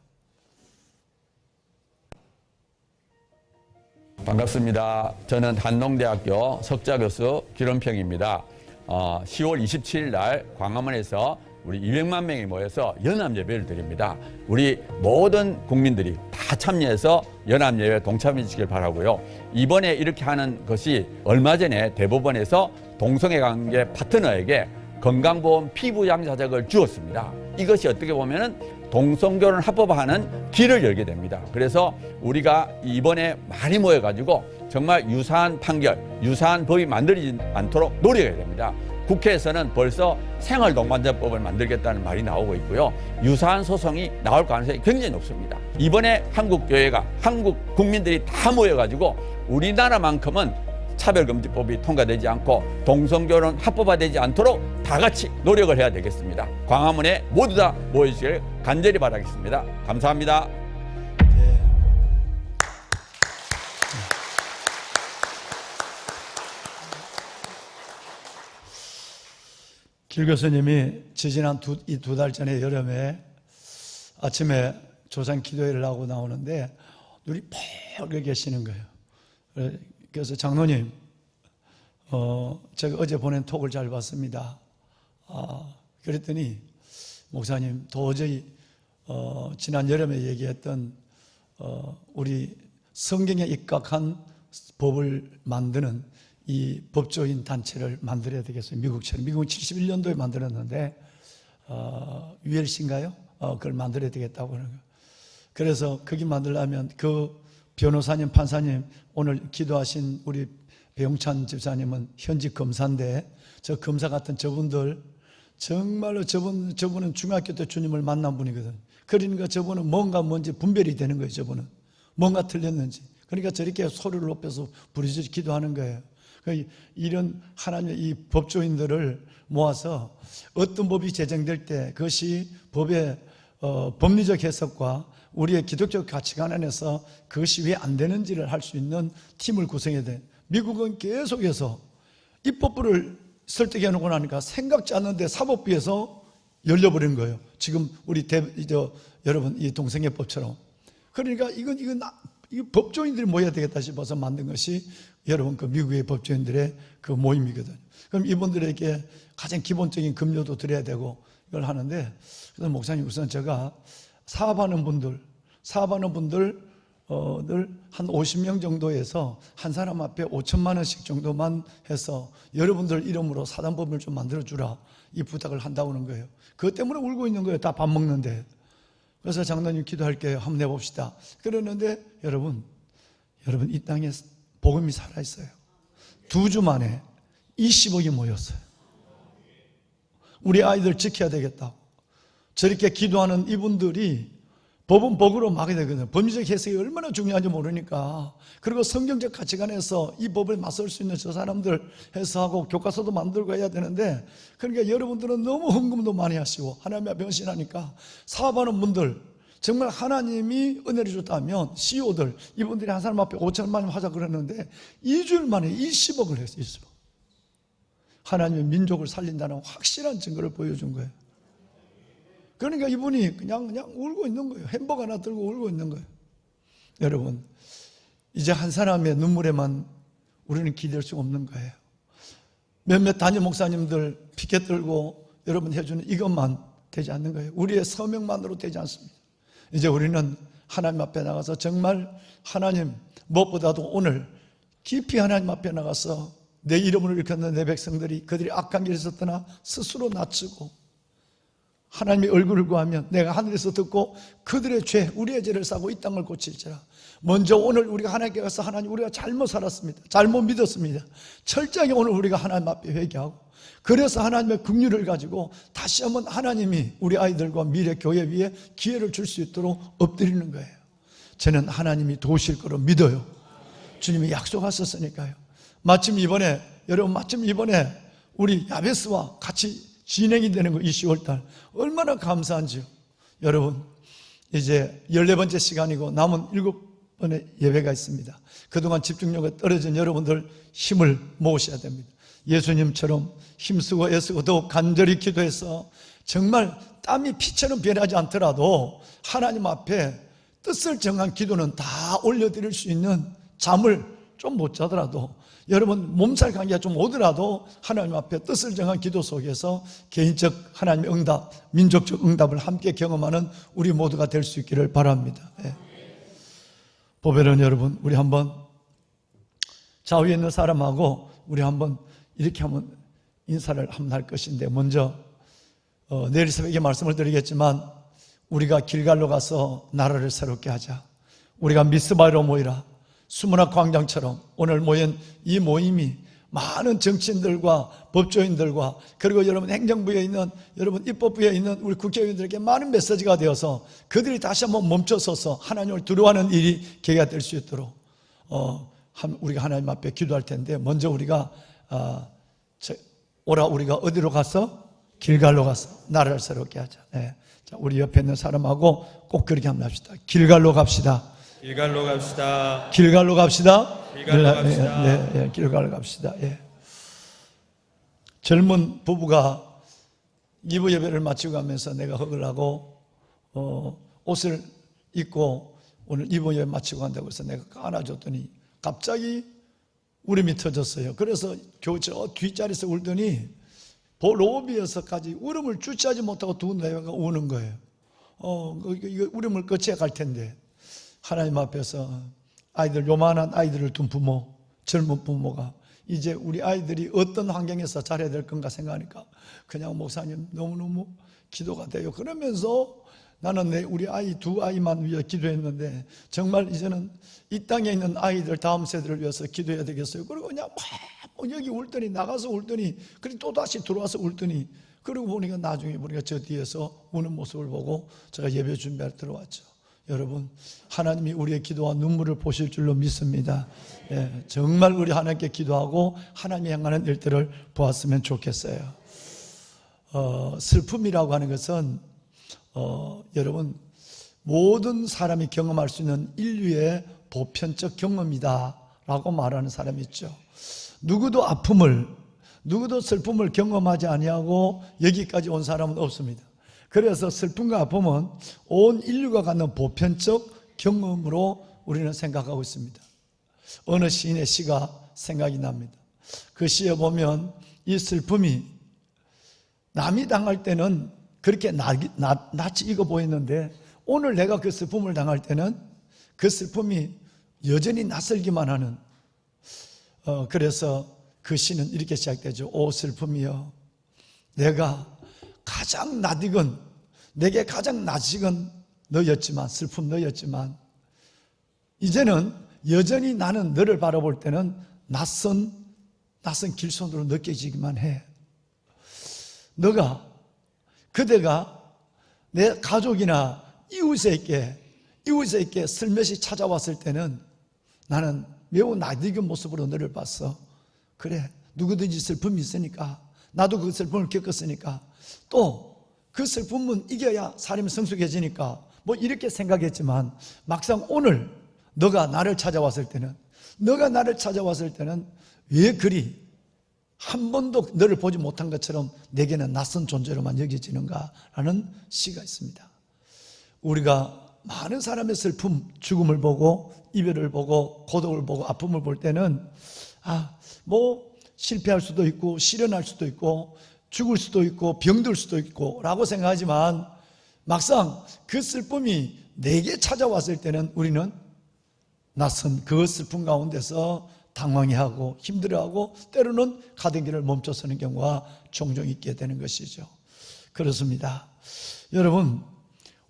반갑습니다. 저는 한농대학교 석좌교수 기름평입니다. 10월 27일 날 광화문에서 우리 200만 명이 모여서 연합예배를 드립니다. 우리 모든 국민들이 다 참여해서 연합예배 동참해 주시길 바라고요. 이번에 이렇게 하는 것이 얼마 전에 대법원에서 동성애관계 파트너에게 건강보험 피부양자적을 주었습니다. 이것이 어떻게 보면은 동성결혼 합법화하는 길을 열게 됩니다. 그래서 우리가 이번에 많이 모여가지고 정말 유사한 판결, 유사한 법이 만들어지지 않도록 노력해야 됩니다. 국회에서는 벌써 생활동반자법을 만들겠다는 말이 나오고 있고요. 유사한 소송이 나올 가능성이 굉장히 높습니다. 이번에 한국교회가, 한국 국민들이 다 모여가지고 우리나라만큼은 차별금지법이 통과되지 않고 동성결혼 합법화되지 않도록 다 같이 노력을 해야 되겠습니다. 광화문에 모두 다 모여주시길 간절히 바라겠습니다. 감사합니다. 길 교수님이 지지난 두 달 전에 여름에 아침에 조상 기도회를 하고 나오는데 눈이 펄게 계시는 거예요. 그래서 장로님, 제가 어제 보낸 톡을 잘 봤습니다. 그랬더니 목사님 도저히 지난 여름에 얘기했던 우리 성경에 입각한 법을 만드는 이 법조인 단체를 만들어야 되겠어요. 미국처럼. 미국은 71년도에 만들었는데 ULC인가요? 그걸 만들어야 되겠다고 그러는 거예요. 그래서 거기 만들려면 그 변호사님, 판사님, 오늘 기도하신 우리 배용찬 집사님은 현직 검사인데 저 검사 같은 저분들 정말로 저분은 중학교 때 주님을 만난 분이거든. 그러니까 저분은 뭔지 분별이 되는 거예요. 저분은 뭔가 틀렸는지. 그러니까 저렇게 소리를 높여서 부르짖어 기도하는 거예요. 이런 하나님의 이 법조인들을 모아서 어떤 법이 제정될 때 그것이 법의 법리적 해석과 우리의 기독적 가치관 안에서 그것이 왜 안 되는지를 할 수 있는 팀을 구성해야 돼. 미국은 계속해서 입법부를 설득해 놓고 나니까 생각지 않는데 사법부에서 열려버린 거예요. 지금 우리 여러분 이 동성애법처럼. 그러니까 이건 법조인들이 모여야 되겠다 싶어서 만든 것이 여러분 그 미국의 법조인들의 그 모임이거든요. 그럼 이분들에게 가장 기본적인 급료도 드려야 되고 이걸 하는데, 그래서 목사님 우선 제가 사업하는 분들 한 50명 정도에서 한 사람 앞에 5천만 원씩 정도만 해서 여러분들 이름으로 사단법을 좀 만들어주라 이 부탁을 한다고 하는 거예요. 그것 때문에 울고 있는 거예요. 다 밥 먹는데. 그래서 장로님 기도할게요. 한번 내봅시다. 그러는데 여러분 이 땅에 복음이 살아있어요. 2주 만에 20억이 모였어요. 우리 아이들 지켜야 되겠다고. 저렇게 기도하는 이분들이 법은 법으로 막아야 되거든요. 법리적 해석이 얼마나 중요한지 모르니까. 그리고 성경적 가치관에서 이 법을 맞설 수 있는 저 사람들 해서하고 교과서도 만들고 해야 되는데, 그러니까 여러분들은 너무 헌금도 많이 하시고 하나님 앞에 헌신하니까 사업하는 분들 정말 하나님이 은혜를 줬다면 CEO들 이분들이 한 사람 앞에 5천만 원 하자 그랬는데 2주일 만에 20억을 했어요. 20억. 하나님의 민족을 살린다는 확실한 증거를 보여준 거예요. 그러니까 이분이 그냥 울고 있는 거예요. 햄버거 하나 들고 울고 있는 거예요. 여러분, 이제 한 사람의 눈물에만 우리는 기댈 수 없는 거예요. 몇몇 단임 목사님들 피켓 들고 여러분 해주는 이것만 되지 않는 거예요. 우리의 서명만으로 되지 않습니다. 이제 우리는 하나님 앞에 나가서 정말 하나님, 무엇보다도 오늘 깊이 하나님 앞에 나가서 내 이름을 일컫는 내 백성들이 그들이 악한 길에서 떠나 스스로 낮추고 하나님의 얼굴을 구하면 내가 하늘에서 듣고 그들의 죄, 우리의 죄를 사고 이 땅을 고칠지라. 먼저 오늘 우리가 하나님께 가서 하나님 우리가 잘못 살았습니다. 잘못 믿었습니다. 철저하게 오늘 우리가 하나님 앞에 회개하고, 그래서 하나님의 긍휼을 가지고 다시 한번 하나님이 우리 아이들과 미래 교회 위에 기회를 줄 수 있도록 엎드리는 거예요. 저는 하나님이 도우실 거로 믿어요. 주님이 약속하셨으니까요. 마침 이번에 우리 야베스와 같이 진행이 되는 거, 이 10월달 얼마나 감사한지요. 여러분, 이제 14번째 시간이고 남은 7번의 예배가 있습니다. 그동안 집중력이 떨어진 여러분들 힘을 모으셔야 됩니다. 예수님처럼 힘쓰고 애쓰고 더욱 간절히 기도해서 정말 땀이 피처럼 변하지 않더라도 하나님 앞에 뜻을 정한 기도는 다 올려드릴 수 있는, 잠을 좀 못 자더라도 여러분 몸살 감기가 좀 오더라도 하나님 앞에 뜻을 정한 기도 속에서 개인적 하나님의 응답, 민족적 응답을 함께 경험하는 우리 모두가 될 수 있기를 바랍니다. 예. 보배는 여러분, 우리 한번 좌우에 있는 사람하고 우리 한번 이렇게 한번 인사를 한번 할 것인데, 먼저 내일 새벽에 말씀을 드리겠지만 우리가 길갈로 가서 나라를 새롭게 하자. 우리가 미스바로 모이라. 수문학 광장처럼 오늘 모인 이 모임이 많은 정치인들과 법조인들과 그리고 여러분 행정부에 있는, 여러분 입법부에 있는 우리 국회의원들에게 많은 메시지가 되어서 그들이 다시 한번 멈춰서서 하나님을 두려워하는 일이 계기가 될 수 있도록 우리가 하나님 앞에 기도할 텐데, 먼저 우리가 우리가 어디로 가서? 길갈로 가서 나라를 새롭게 하자. 네. 자, 우리 옆에 있는 사람하고 꼭 그렇게 한번 합시다. 길갈로 갑시다. 길갈로 갑시다. 길갈로 갑시다. 길갈로 갑시다. 네, 길갈로 갑시다. 예. 젊은 부부가 이부 예배를 마치고 가면서 내가 허글 하고 옷을 입고 오늘 이부 예배 마치고 간다고 해서 내가 안아줬더니 갑자기 울음이 터졌어요. 그래서 겨우 저 뒷자리에서 울더니 로비에서까지 울음을 주체하지 못하고 두 내외가 우는 거예요. 이거 울음을 끝에 갈 텐데, 하나님 앞에서 아이들, 요만한 아이들을 둔 부모, 젊은 부모가 이제 우리 아이들이 어떤 환경에서 자라야 될 건가 생각하니까 그냥 목사님 너무너무 기도가 돼요. 그러면서 나는 우리 아이 두 아이만 위해 기도했는데 정말 이제는 이 땅에 있는 아이들 다음 세대를 위해서 기도해야 되겠어요. 그리고 그냥 막 여기 울더니 나가서 울더니 그리고 또 다시 들어와서 울더니, 그리고 보니까 나중에 보니까 저 뒤에서 우는 모습을 보고 제가 예배 준비할 들어왔죠. 여러분, 하나님이 우리의 기도와 눈물을 보실 줄로 믿습니다. 예, 정말 우리 하나님께 기도하고 하나님이 행하는 일들을 보았으면 좋겠어요. 슬픔이라고 하는 것은 여러분 모든 사람이 경험할 수 있는 인류의 보편적 경험이다 라고 말하는 사람이 있죠. 누구도 아픔을, 누구도 슬픔을 경험하지 아니하고 여기까지 온 사람은 없습니다. 그래서 슬픔과 아픔은 온 인류가 갖는 보편적 경험으로 우리는 생각하고 있습니다. 어느 시인의 시가 생각이 납니다. 그 시에 보면 이 슬픔이 남이 당할 때는 그렇게 낯이 익어 보이는데, 오늘 내가 그 슬픔을 당할 때는 그 슬픔이 여전히 낯설기만 하는, 그래서 그 시는 이렇게 시작되죠. 오 슬픔이여, 내가 가장 낯익은, 내게 가장 낯익은 너였지만, 슬픈 너였지만 이제는 여전히 나는 너를 바라볼 때는 낯선 길손으로 느껴지기만 해. 그대가 내 가족이나 이웃에게 슬며시 찾아왔을 때는 나는 매우 낯익은 모습으로 너를 봤어. 그래, 누구든지 슬픔이 있으니까, 나도 그 슬픔을 겪었으니까, 또 그 슬픔은 이겨야 사람이 성숙해지니까 뭐 이렇게 생각했지만, 막상 오늘 너가 나를 찾아왔을 때는 왜 그리 한 번도 너를 보지 못한 것처럼 내게는 낯선 존재로만 여겨지는가라는 시가 있습니다. 우리가 많은 사람의 슬픔, 죽음을 보고 이별을 보고 고독을 보고 아픔을 볼 때는 실패할 수도 있고 실현할 수도 있고 죽을 수도 있고 병들 수도 있고 라고 생각하지만, 막상 그 슬픔이 내게 찾아왔을 때는 우리는 낯선 그 슬픔 가운데서 당황해하고 힘들어하고 때로는 가던 길을 멈춰서는 경우가 종종 있게 되는 것이죠. 그렇습니다. 여러분,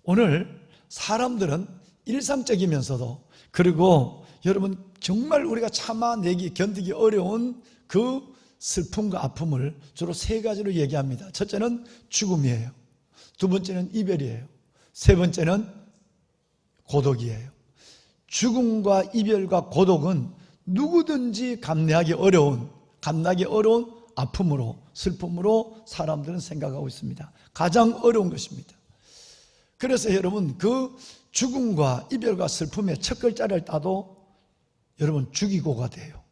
오늘 사람들은 일상적이면서도, 그리고 여러분 정말 우리가 참아내기 견디기 어려운 그 슬픔과 아픔을 주로 세 가지로 얘기합니다. 첫째는 죽음이에요. 두 번째는 이별이에요. 세 번째는 고독이에요. 죽음과 이별과 고독은 누구든지 감내하기 어려운 아픔으로, 슬픔으로 사람들은 생각하고 있습니다. 가장 어려운 것입니다. 그래서 여러분, 그 죽음과 이별과 슬픔의 첫 글자를 따도 여러분 죽이고가 돼요.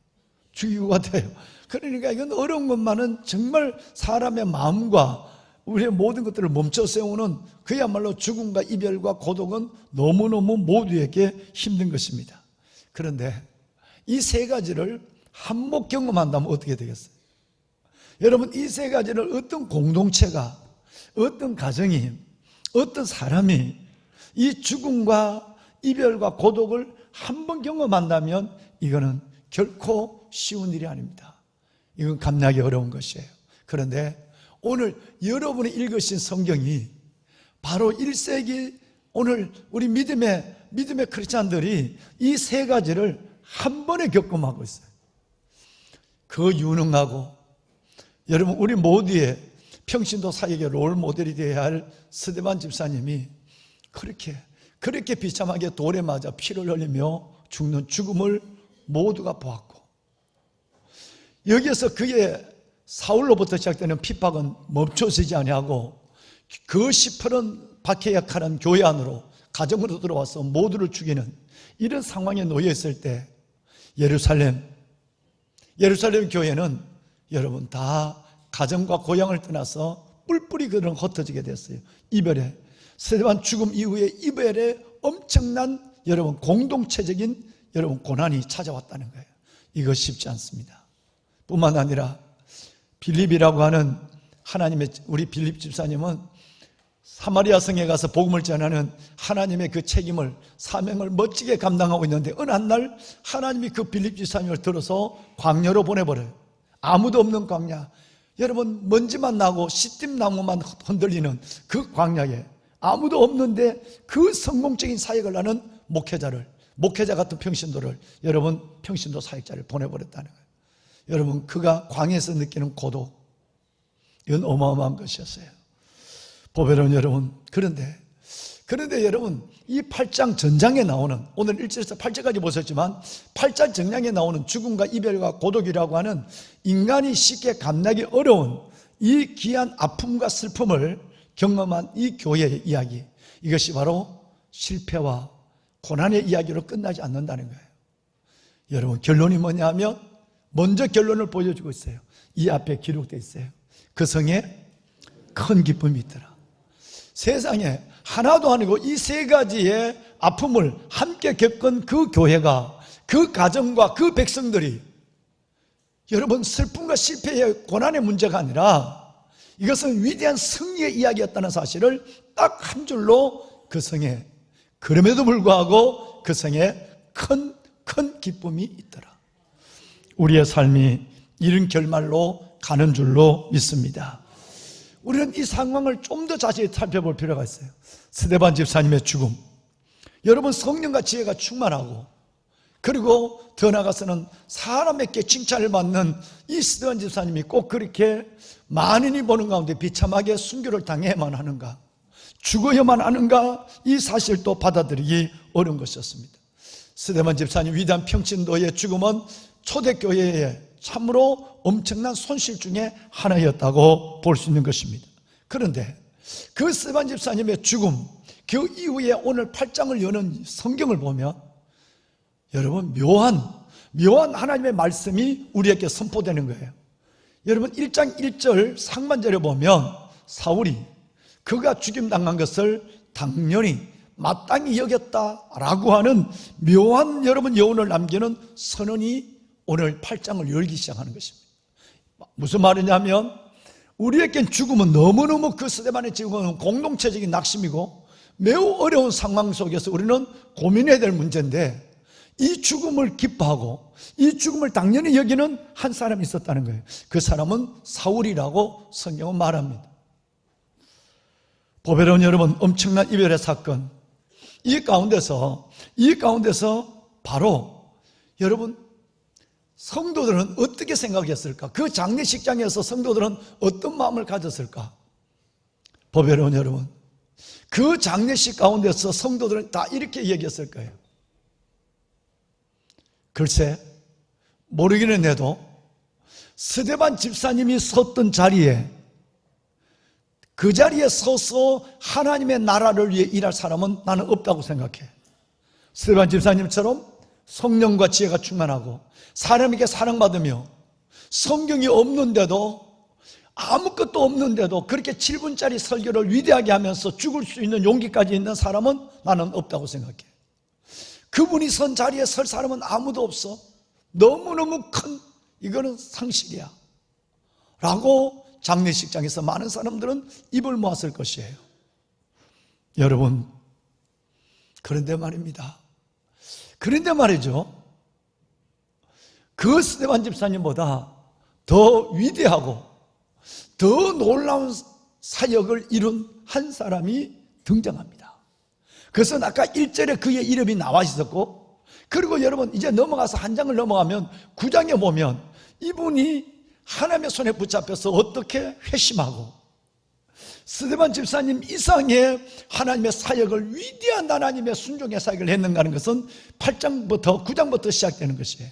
그러니까 이건 어려운 것만은 정말 사람의 마음과 우리의 모든 것들을 멈춰 세우는, 그야말로 죽음과 이별과 고독은 너무너무 모두에게 힘든 것입니다. 그런데 이 세 가지를 한 번 경험한다면 어떻게 되겠어요? 여러분, 이 세 가지를 어떤 공동체가, 어떤 가정이, 어떤 사람이 이 죽음과 이별과 고독을 한 번 경험한다면 이거는 결코 쉬운 일이 아닙니다. 이건 감당하기 어려운 것이에요. 그런데 오늘 여러분이 읽으신 성경이 바로 1세기 오늘 우리 믿음의 크리스찬들이 이 세 가지를 한 번에 경험하고 있어요. 그 유능하고, 여러분 우리 모두의 평신도 사역의 롤 모델이 되어야 할 스데반 집사님이 그렇게 비참하게 돌에 맞아 피를 흘리며 죽는 죽음을 모두가 보았고, 여기에서 그의 사울로부터 시작되는 핍박은 멈춰지지 아니하고 그 시퍼런 박해약하는 교회 안으로, 가정으로 들어와서 모두를 죽이는 이런 상황에 놓여 있을 때 예루살렘 교회는 여러분 다 가정과 고향을 떠나서 뿔뿔이 그런 흩어지게 됐어요. 이별에, 스데반 죽음 이후에 이별에 엄청난 여러분 공동체적인 여러분 고난이 찾아왔다는 거예요. 이거 쉽지 않습니다. 뿐만 아니라 빌립이라고 하는 하나님의, 우리 빌립 집사님은 사마리아 성에 가서 복음을 전하는 하나님의 그 책임을, 사명을 멋지게 감당하고 있는데 어느 한 날 하나님이 그 빌립 집사님을 들어서 광야로 보내버려요. 아무도 없는 광야, 여러분 먼지만 나고 시띠나무만 흔들리는 그 광야에 아무도 없는데 그 성공적인 사역을 하는 목회자 같은 평신도를, 여러분 평신도 사역자를 보내버렸다는 거예요. 여러분 그가 광야에서 느끼는 고독, 이건 어마어마한 것이었어요. 보배로운 여러분, 그런데 여러분 이 8장 전장에 나오는, 오늘 1절에서 8절까지 보셨지만 8장 전장에 나오는 죽음과 이별과 고독이라고 하는 인간이 쉽게 감당하기 어려운 이 귀한 아픔과 슬픔을 경험한 이 교회의 이야기, 이것이 바로 실패와 고난의 이야기로 끝나지 않는다는 거예요. 여러분 결론이 뭐냐 하면, 먼저 결론을 보여주고 있어요. 이 앞에 기록되어 있어요. 그 성에 큰 기쁨이 있더라. 세상에 하나도 아니고 이 세 가지의 아픔을 함께 겪은 그 교회가, 그 가정과 그 백성들이, 여러분 슬픔과 실패의 고난의 문제가 아니라 이것은 위대한 승리의 이야기였다는 사실을 딱 한 줄로 그 성에, 그럼에도 불구하고 그 성에 큰 기쁨이 있더라. 우리의 삶이 이런 결말로 가는 줄로 믿습니다. 우리는 이 상황을 좀 더 자세히 살펴볼 필요가 있어요. 스데반 집사님의 죽음, 여러분 성령과 지혜가 충만하고, 그리고 더 나아가서는 사람에게 칭찬을 받는 이 스데반 집사님이 꼭 그렇게 만인이 보는 가운데 비참하게 순교를 당해야만 하는가, 죽어야만 하는가, 이 사실도 받아들이기 어려운 것이었습니다. 스데반 집사님 위대한 평신도의 죽음은 초대교회의 참으로 엄청난 손실 중에 하나였다고 볼 수 있는 것입니다. 그런데 그 스데반 집사님의 죽음, 그 이후에 오늘 8장을 여는 성경을 보면 여러분 묘한 하나님의 말씀이 우리에게 선포되는 거예요. 여러분 1장 1절 상반절에 보면 사울이 그가 죽임당한 것을 당연히 마땅히 여겼다라고 하는 묘한 여러분 여운을 남기는 선언이 오늘 8장을 열기 시작하는 것입니다. 무슨 말이냐면, 우리에겐 죽음은 너무너무, 그 스데반의 죽음은 공동체적인 낙심이고 매우 어려운 상황 속에서 우리는 고민해야 될 문제인데, 이 죽음을 기뻐하고 이 죽음을 당연히 여기는 한 사람이 있었다는 거예요. 그 사람은 사울이라고 성경은 말합니다. 보배로운 여러분, 엄청난 이별의 사건, 이 가운데서 바로 여러분 성도들은 어떻게 생각했을까? 그 장례식장에서 성도들은 어떤 마음을 가졌을까? 보배로운 여러분, 그 장례식 가운데서 성도들은 다 이렇게 얘기했을 거예요. 글쎄, 모르기는 해도 스데반 집사님이 섰던 자리에, 그 자리에 서서 하나님의 나라를 위해 일할 사람은 나는 없다고 생각해. 스데반 집사님처럼 성령과 지혜가 충만하고 사람에게 사랑받으며 성경이 없는데도, 아무것도 없는데도 그렇게 7분짜리 설교를 위대하게 하면서 죽을 수 있는 용기까지 있는 사람은 나는 없다고 생각해. 그분이 선 자리에 설 사람은 아무도 없어. 너무너무 큰 이거는 상실이야 라고 장례식장에서 많은 사람들은 입을 모았을 것이에요. 여러분, 그런데 말입니다. 그런데 말이죠, 그 스데반 집사님보다 더 위대하고 더 놀라운 사역을 이룬 한 사람이 등장합니다. 그것은 아까 1절에 그의 이름이 나와 있었고, 그리고 여러분 이제 넘어가서 한 장을 넘어가면 9장에 보면 이분이 하나님의 손에 붙잡혀서 어떻게 회심하고 스데반 집사님 이상의 하나님의 사역을, 위대한 하나님의 순종의 사역을 했는가 하는 것은 8장부터 9장부터 시작되는 것이에요.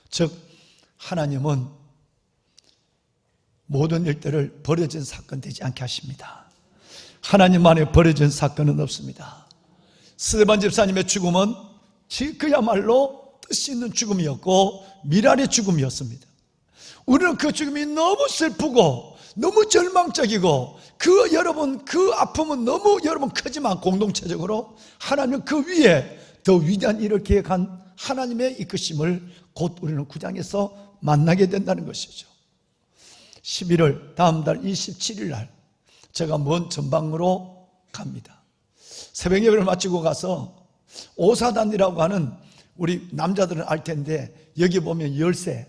즉 하나님은 모든 일들을 버려진 사건 되지 않게 하십니다. 하나님 안에 버려진 사건은 없습니다. 스데반 집사님의 죽음은 그야말로 뜻이 있는 죽음이었고 미랄의 죽음이었습니다. 우리는 그 죽음이 너무 슬프고 너무 절망적이고 여러분 그 아픔은 너무 여러분 크지만 공동체적으로 하나님은 그 위에 더 위대한 일을 계획한 하나님의 이끄심을 곧 우리는 9장에서 만나게 된다는 것이죠. 11월 다음 달 27일 날 제가 먼 전방으로 갑니다. 새벽 예배를 마치고 가서 오사단이라고 하는, 우리 남자들은 알 텐데 여기 보면 열쇠,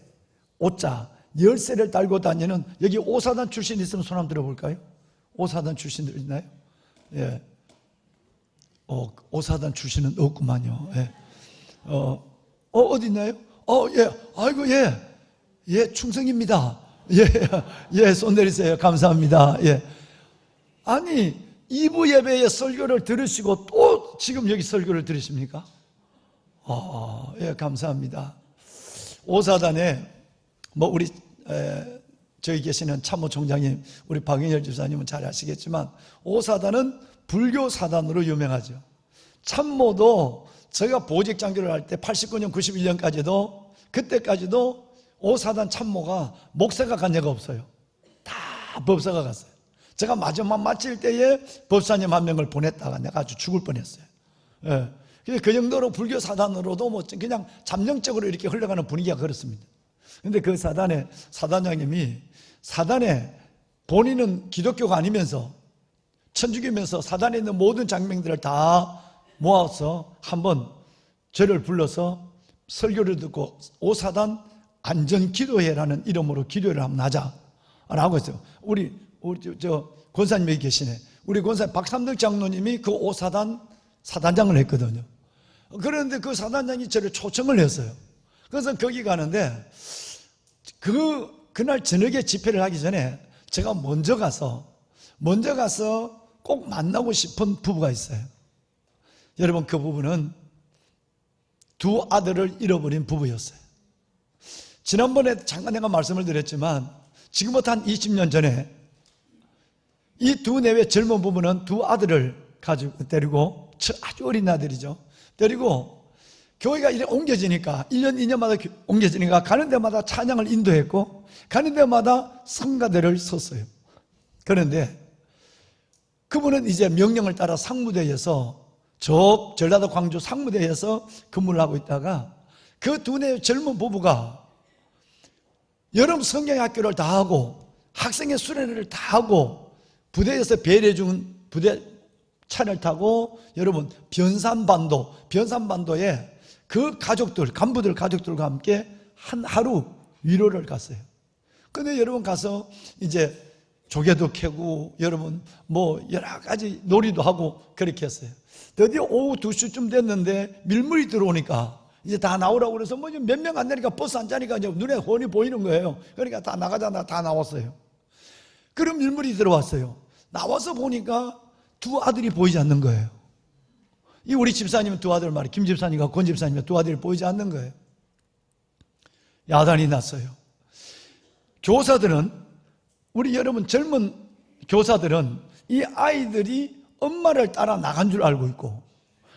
오자, 열쇠를 달고 다니는, 여기 오사단 출신 있으면 손 한번 들어볼까요? 오사단 출신들 있나요? 예. 오사단 출신은 없구만요. 예. 어디 있나요? 예. 아이고, 예, 충성입니다. 예, 손 내리세요. 감사합니다. 예. 아니, 2부 예배에 설교를 들으시고 또 지금 여기 설교를 들으십니까? 예, 감사합니다. 오사단에 우리 저기 계시는 참모총장님, 우리 박영열 집사님은 잘 아시겠지만 오사단은 불교 사단으로 유명하죠. 참모도 제가 보직 장교를 할 때 89년, 91년까지도 그때까지도 오사단 참모가 목사가 간 적이 없어요. 다 법사가 갔어요. 제가 마지막 마칠 때에 법사님 한 명을 보냈다가 내가 아주 죽을 뻔했어요. 예. 그 정도로 불교 사단으로도 그냥 잠정적으로 이렇게 흘러가는 분위기가 그렇습니다. 근데 그 사단장님이 사단에 본인은 기독교가 아니면서 천주교면서 사단에 있는 모든 장병들을 다 모아서 한번 저를 불러서 설교를 듣고 오사단 안전기도회라는 이름으로 기도를 한번 하자라고 했어요. 우리 권사님이 계시네. 우리 권사님 박삼덕 장로님이 그 오사단 사단장을 했거든요. 그런데 그 사단장이 저를 초청을 했어요. 그래서 거기 가는데 그날 저녁에 집회를 하기 전에 제가 먼저 가서 꼭 만나고 싶은 부부가 있어요. 여러분, 그 부부는 두 아들을 잃어버린 부부였어요. 지난번에 잠깐 내가 말씀을 드렸지만 지금부터 한 20년 전에 이 두 내외 젊은 부부는 두 아들을 가지고 데리고, 아주 어린 아들이죠, 데리고 교회가 이제 옮겨지니까 1년 2년마다 옮겨지니까 가는 데마다 찬양을 인도했고 가는 데마다 성가대를 섰어요. 그런데 그분은 이제 명령을 따라 상무대에서 전라도 광주 상무대에서 근무를 하고 있다가 그 두 내외 젊은 부부가 여름 성경의 학교를 다 하고 학생의 수련회를 다 하고 부대에서 배려준 부대 차를 타고 여러분 변산반도에 그 가족들, 간부들 가족들과 함께 한 하루 위로를 갔어요. 근데 여러분 가서 이제 조개도 캐고 여러분 여러 가지 놀이도 하고 그렇게 했어요. 드디어 오후 2시쯤 됐는데 밀물이 들어오니까 이제 다 나오라고 그래서 몇 명 안 되니까 버스 안 자니까 이제 눈에 훤히 보이는 거예요. 그러니까 다 나가자, 다 나왔어요. 그럼 밀물이 들어왔어요. 나와서 보니까 두 아들이 보이지 않는 거예요. 이 우리 집사님은 두 아들 말이에요. 김 집사님과 권 집사님의 두 아들이 보이지 않는 거예요. 야단이 났어요. 교사들은, 우리 여러분 젊은 교사들은 이 아이들이 엄마를 따라 나간 줄 알고 있고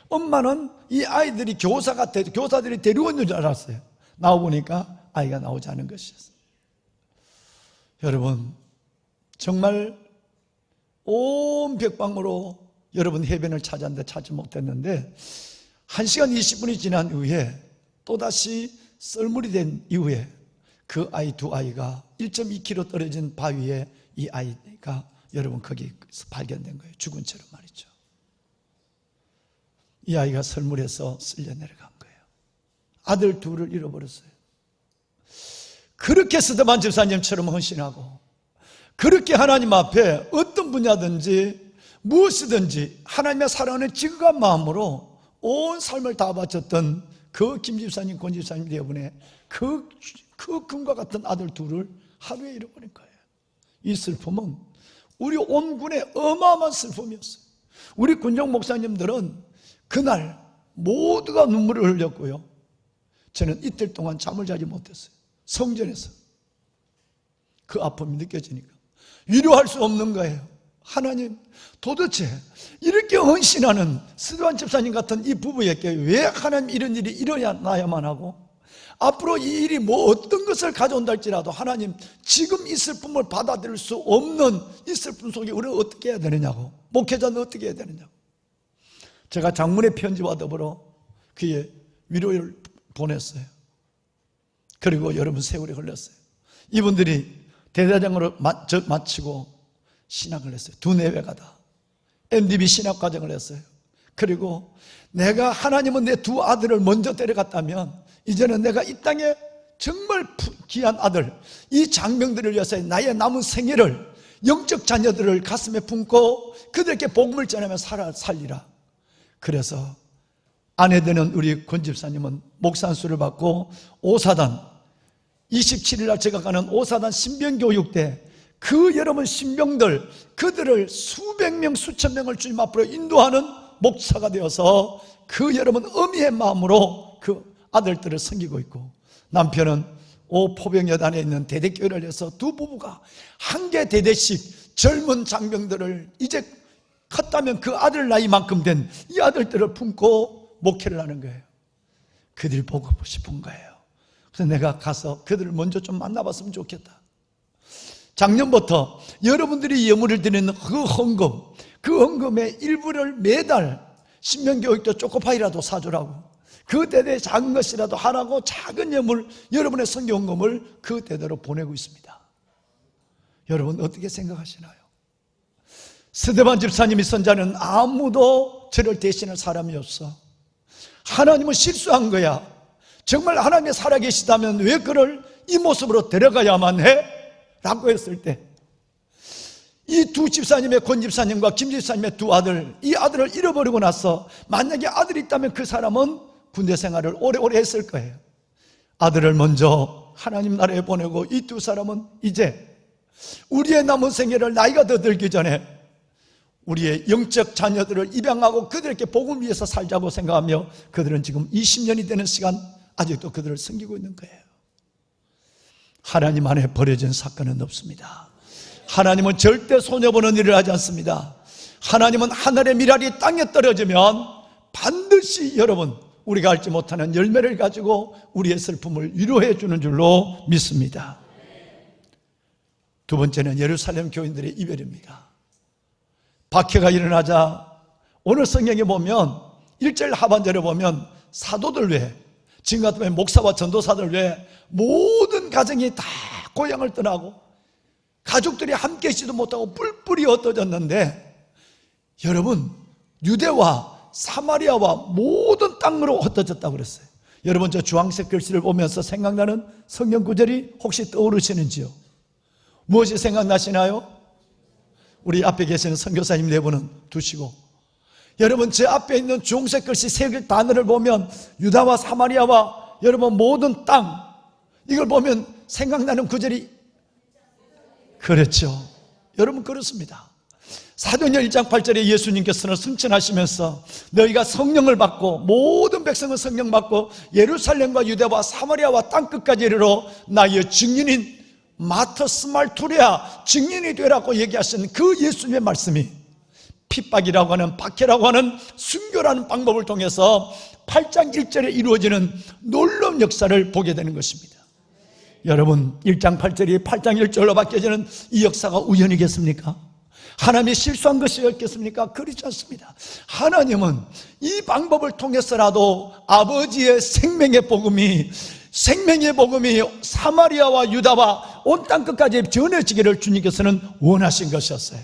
엄마는 이 아이들이 교사들이 데려온 줄 알았어요. 나와보니까 아이가 나오지 않은 것이었어요. 여러분, 정말 온 벽방으로 여러분 해변을 찾았는데 찾지 못했는데 1시간 20분이 지난 후에 또다시 썰물이 된 이후에 그 아이 두 아이가 1.2km 떨어진 바위에 이 아이가 여러분 거기서 발견된 거예요. 죽은 채로 말이죠. 이 아이가 썰물에서 쓸려 내려간 거예요. 아들 둘을 잃어버렸어요. 그렇게 스데반 집사님처럼 헌신하고 그렇게 하나님 앞에 어떤 분야든지 무엇이든지 하나님의 사랑하는 지극한 마음으로 온 삶을 다 바쳤던 그 김 집사님, 권 집사님 대부분의 그 금과 같은 아들 둘을 하루에 잃어버린 거예요. 이 슬픔은 우리 온 군의 어마어마한 슬픔이었어요. 우리 군정 목사님들은 그날 모두가 눈물을 흘렸고요. 저는 이틀 동안 잠을 자지 못했어요. 성전에서 그 아픔이 느껴지니까 위로할 수 없는 거예요. 하나님, 도대체 이렇게 헌신하는 스데반 집사님 같은 이 부부에게 왜 하나님 이런 일이 일어나야만 하고, 앞으로 이 일이 뭐 어떤 것을 가져온다 할지라도 하나님 지금 이 슬픔을 받아들일 수 없는 이 슬픔 속에 우리는 어떻게 해야 되느냐고, 목회자는 어떻게 해야 되느냐고. 제가 장문의 편지와 더불어 그의 위로를 보냈어요. 그리고 여러분 세월이 흘렀어요. 이분들이 대대장으로 마치고 신학을 했어요. 두 내외가 다 MDB 신학과정을 했어요. 그리고 내가 하나님은 내 두 아들을 먼저 데려갔다면 이제는 내가 이 땅에 정말 귀한 아들, 이 장병들을 위해서 나의 남은 생애를, 영적 자녀들을 가슴에 품고 그들에게 복음을 전하며 살리라. 그래서 아내 되는 우리 권 집사님은 목산수를 받고 오사단 27일 날 제가 가는 오사단 신병교육 때 그 여러분 신병들, 그들을 수백 명 수천 명을 주님 앞으로 인도하는 목사가 되어서 그 여러분 어미의 마음으로 그 아들들을 섬기고 있고, 남편은 포병여단에 있는 대대교회를 해서 두 부부가 한 개 대대씩 젊은 장병들을 이제 컸다면 그 아들 나이만큼 된 이 아들들을 품고 목회를 하는 거예요. 그들이 보고 싶은 거예요. 그래서 내가 가서 그들을 먼저 좀 만나봤으면 좋겠다. 작년부터 여러분들이 예물을 드리는 그 헌금의 일부를 매달 신명교육도 쪼꼬파이라도 사주라고, 그 대대에 작은 것이라도 하라고 작은 예물, 여러분의 선교헌금을 그 대대로 보내고 있습니다. 여러분 어떻게 생각하시나요? 스데반 집사님이 선자는 아무도 저를 대신할 사람이 없어. 하나님은 실수한 거야. 정말 하나님이 살아계시다면 왜 그를 이 모습으로 데려가야만 해? 라고 했을 때 이 두 집사님의 권 집사님과 김 집사님의 두 아들, 이 아들을 잃어버리고 나서 만약에 아들이 있다면 그 사람은 군대 생활을 오래오래 했을 거예요. 아들을 먼저 하나님 나라에 보내고 이 두 사람은 이제 우리의 남은 생애를 나이가 더 들기 전에 우리의 영적 자녀들을 입양하고 그들에게 복음 위해서 살자고 생각하며 그들은 지금 20년이 되는 시간 아직도 그들을 섬기고 있는 거예요. 하나님 안에 버려진 사건은 없습니다. 하나님은 절대 손해보는 일을 하지 않습니다. 하나님은 하늘의 미랄이 땅에 떨어지면 반드시 여러분 우리가 알지 못하는 열매를 가지고 우리의 슬픔을 위로해 주는 줄로 믿습니다. 두 번째는 예루살렘 교인들의 이별입니다. 박해가 일어나자 오늘 성경에 보면 1절 하반절에 보면 사도들 외에, 지금 같으면 목사와 전도사들 외에 모든 가정이 다 고향을 떠나고 가족들이 함께 있지도 못하고 뿔뿔이 흩어졌는데, 여러분 유대와 사마리아와 모든 땅으로 흩어졌다고 그랬어요. 여러분 저 주황색 글씨를 보면서 생각나는 성경 구절이 혹시 떠오르시는지요? 무엇이 생각나시나요? 우리 앞에 계시는 선교사님 네 분은 두시고, 여러분 제 앞에 있는 주홍색 글씨 세 단어를 보면 유다와 사마리아와 여러분 모든 땅, 이걸 보면 생각나는 구절이, 그렇죠. 여러분 그렇습니다. 사도행전 1장 8절에 예수님께서는 승천하시면서 너희가 성령을 받고 모든 백성은 성령 받고 예루살렘과 유대와 사마리아와 땅끝까지 이르러 나의 증인인 마터스말투레아 증인이 되라고 얘기하신 그 예수님의 말씀이 핍박이라고 하는, 박해라고 하는 순교라는 방법을 통해서 8장 1절에 이루어지는 놀라운 역사를 보게 되는 것입니다. 여러분 1장 8절이 8장 1절로 바뀌어지는 이 역사가 우연이겠습니까? 하나님이 실수한 것이었겠습니까? 그렇지 않습니다. 하나님은 이 방법을 통해서라도 아버지의 생명의 복음이 생명의 복음이 사마리아와 유다와 온 땅 끝까지 전해지기를 주님께서는 원하신 것이었어요.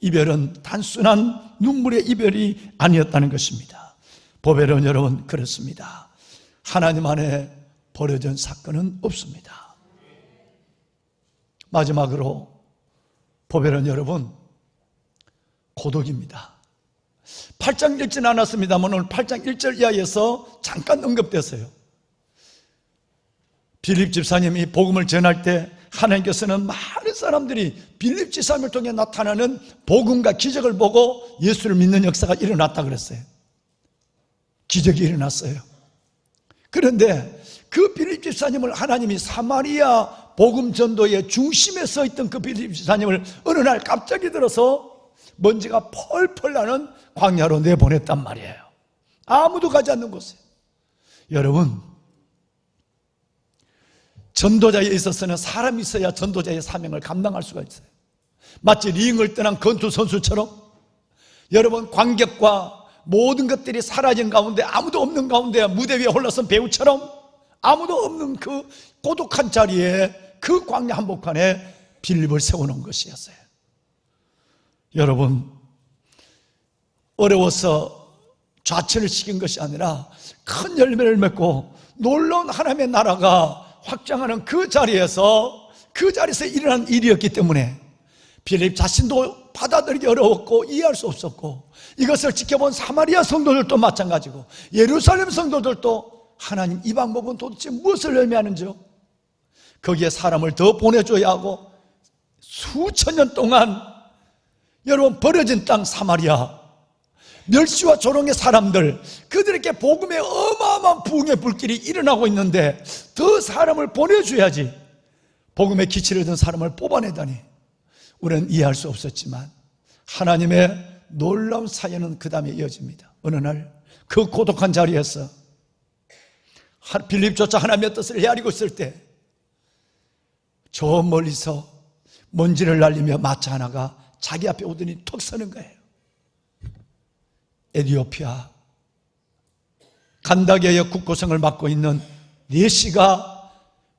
이별은 단순한 눈물의 이별이 아니었다는 것입니다. 보배로운 여러분, 그렇습니다. 하나님 안에 버려진 사건은 없습니다. 마지막으로 보배로운 여러분, 고독입니다. 8장 읽지는 않았습니다만 오늘 8장 1절 이하에서 잠깐 언급됐어요. 빌립 집사님이 복음을 전할 때 하나님께서는 많은 사람들이 빌립 집사님을 통해 나타나는 복음과 기적을 보고 예수를 믿는 역사가 일어났다 그랬어요. 기적이 일어났어요. 그런데 그 빌립 집사님을 하나님이 사마리아 복음 전도의 중심에 서 있던 그 빌립 집사님을 어느 날 갑자기 들어서 먼지가 펄펄 나는 광야로 내보냈단 말이에요. 아무도 가지 않는 곳에. 여러분, 전도자에 있어서는 사람이 있어야 전도자의 사명을 감당할 수가 있어요. 마치 링을 떠난 권투 선수처럼 여러분, 관객과 모든 것들이 사라진 가운데, 아무도 없는 가운데 무대 위에 올라선 배우처럼 아무도 없는 그 고독한 자리에, 그 광야 한복판에 빌립을 세워놓은 것이었어요. 여러분, 어려워서 좌천을 시킨 것이 아니라 큰 열매를 맺고 놀라운 하나님의 나라가 확장하는 그 자리에서 일어난 일이었기 때문에 빌립 자신도 받아들이기 어려웠고 이해할 수 없었고, 이것을 지켜본 사마리아 성도들도 마찬가지고, 예루살렘 성도들도 하나님, 이 방법은 도대체 무엇을 의미하는지요? 거기에 사람을 더 보내줘야 하고, 수천 년 동안 여러분 버려진 땅 사마리아, 멸시와 조롱의 사람들, 그들에게 복음의 어마어마한 부흥의 불길이 일어나고 있는데 더 사람을 보내줘야지 복음의 기치를 든 사람을 뽑아내다니, 우리는 이해할 수 없었지만 하나님의 놀라운 사연은 그 다음에 이어집니다. 어느 날 그 고독한 자리에서 빌립조차 하나님의 뜻을 헤아리고 있을 때 저 멀리서 먼지를 날리며 마차 하나가 자기 앞에 오더니 턱 서는 거예요. 에티오피아 간다게의 국고성을 맡고 있는 네시가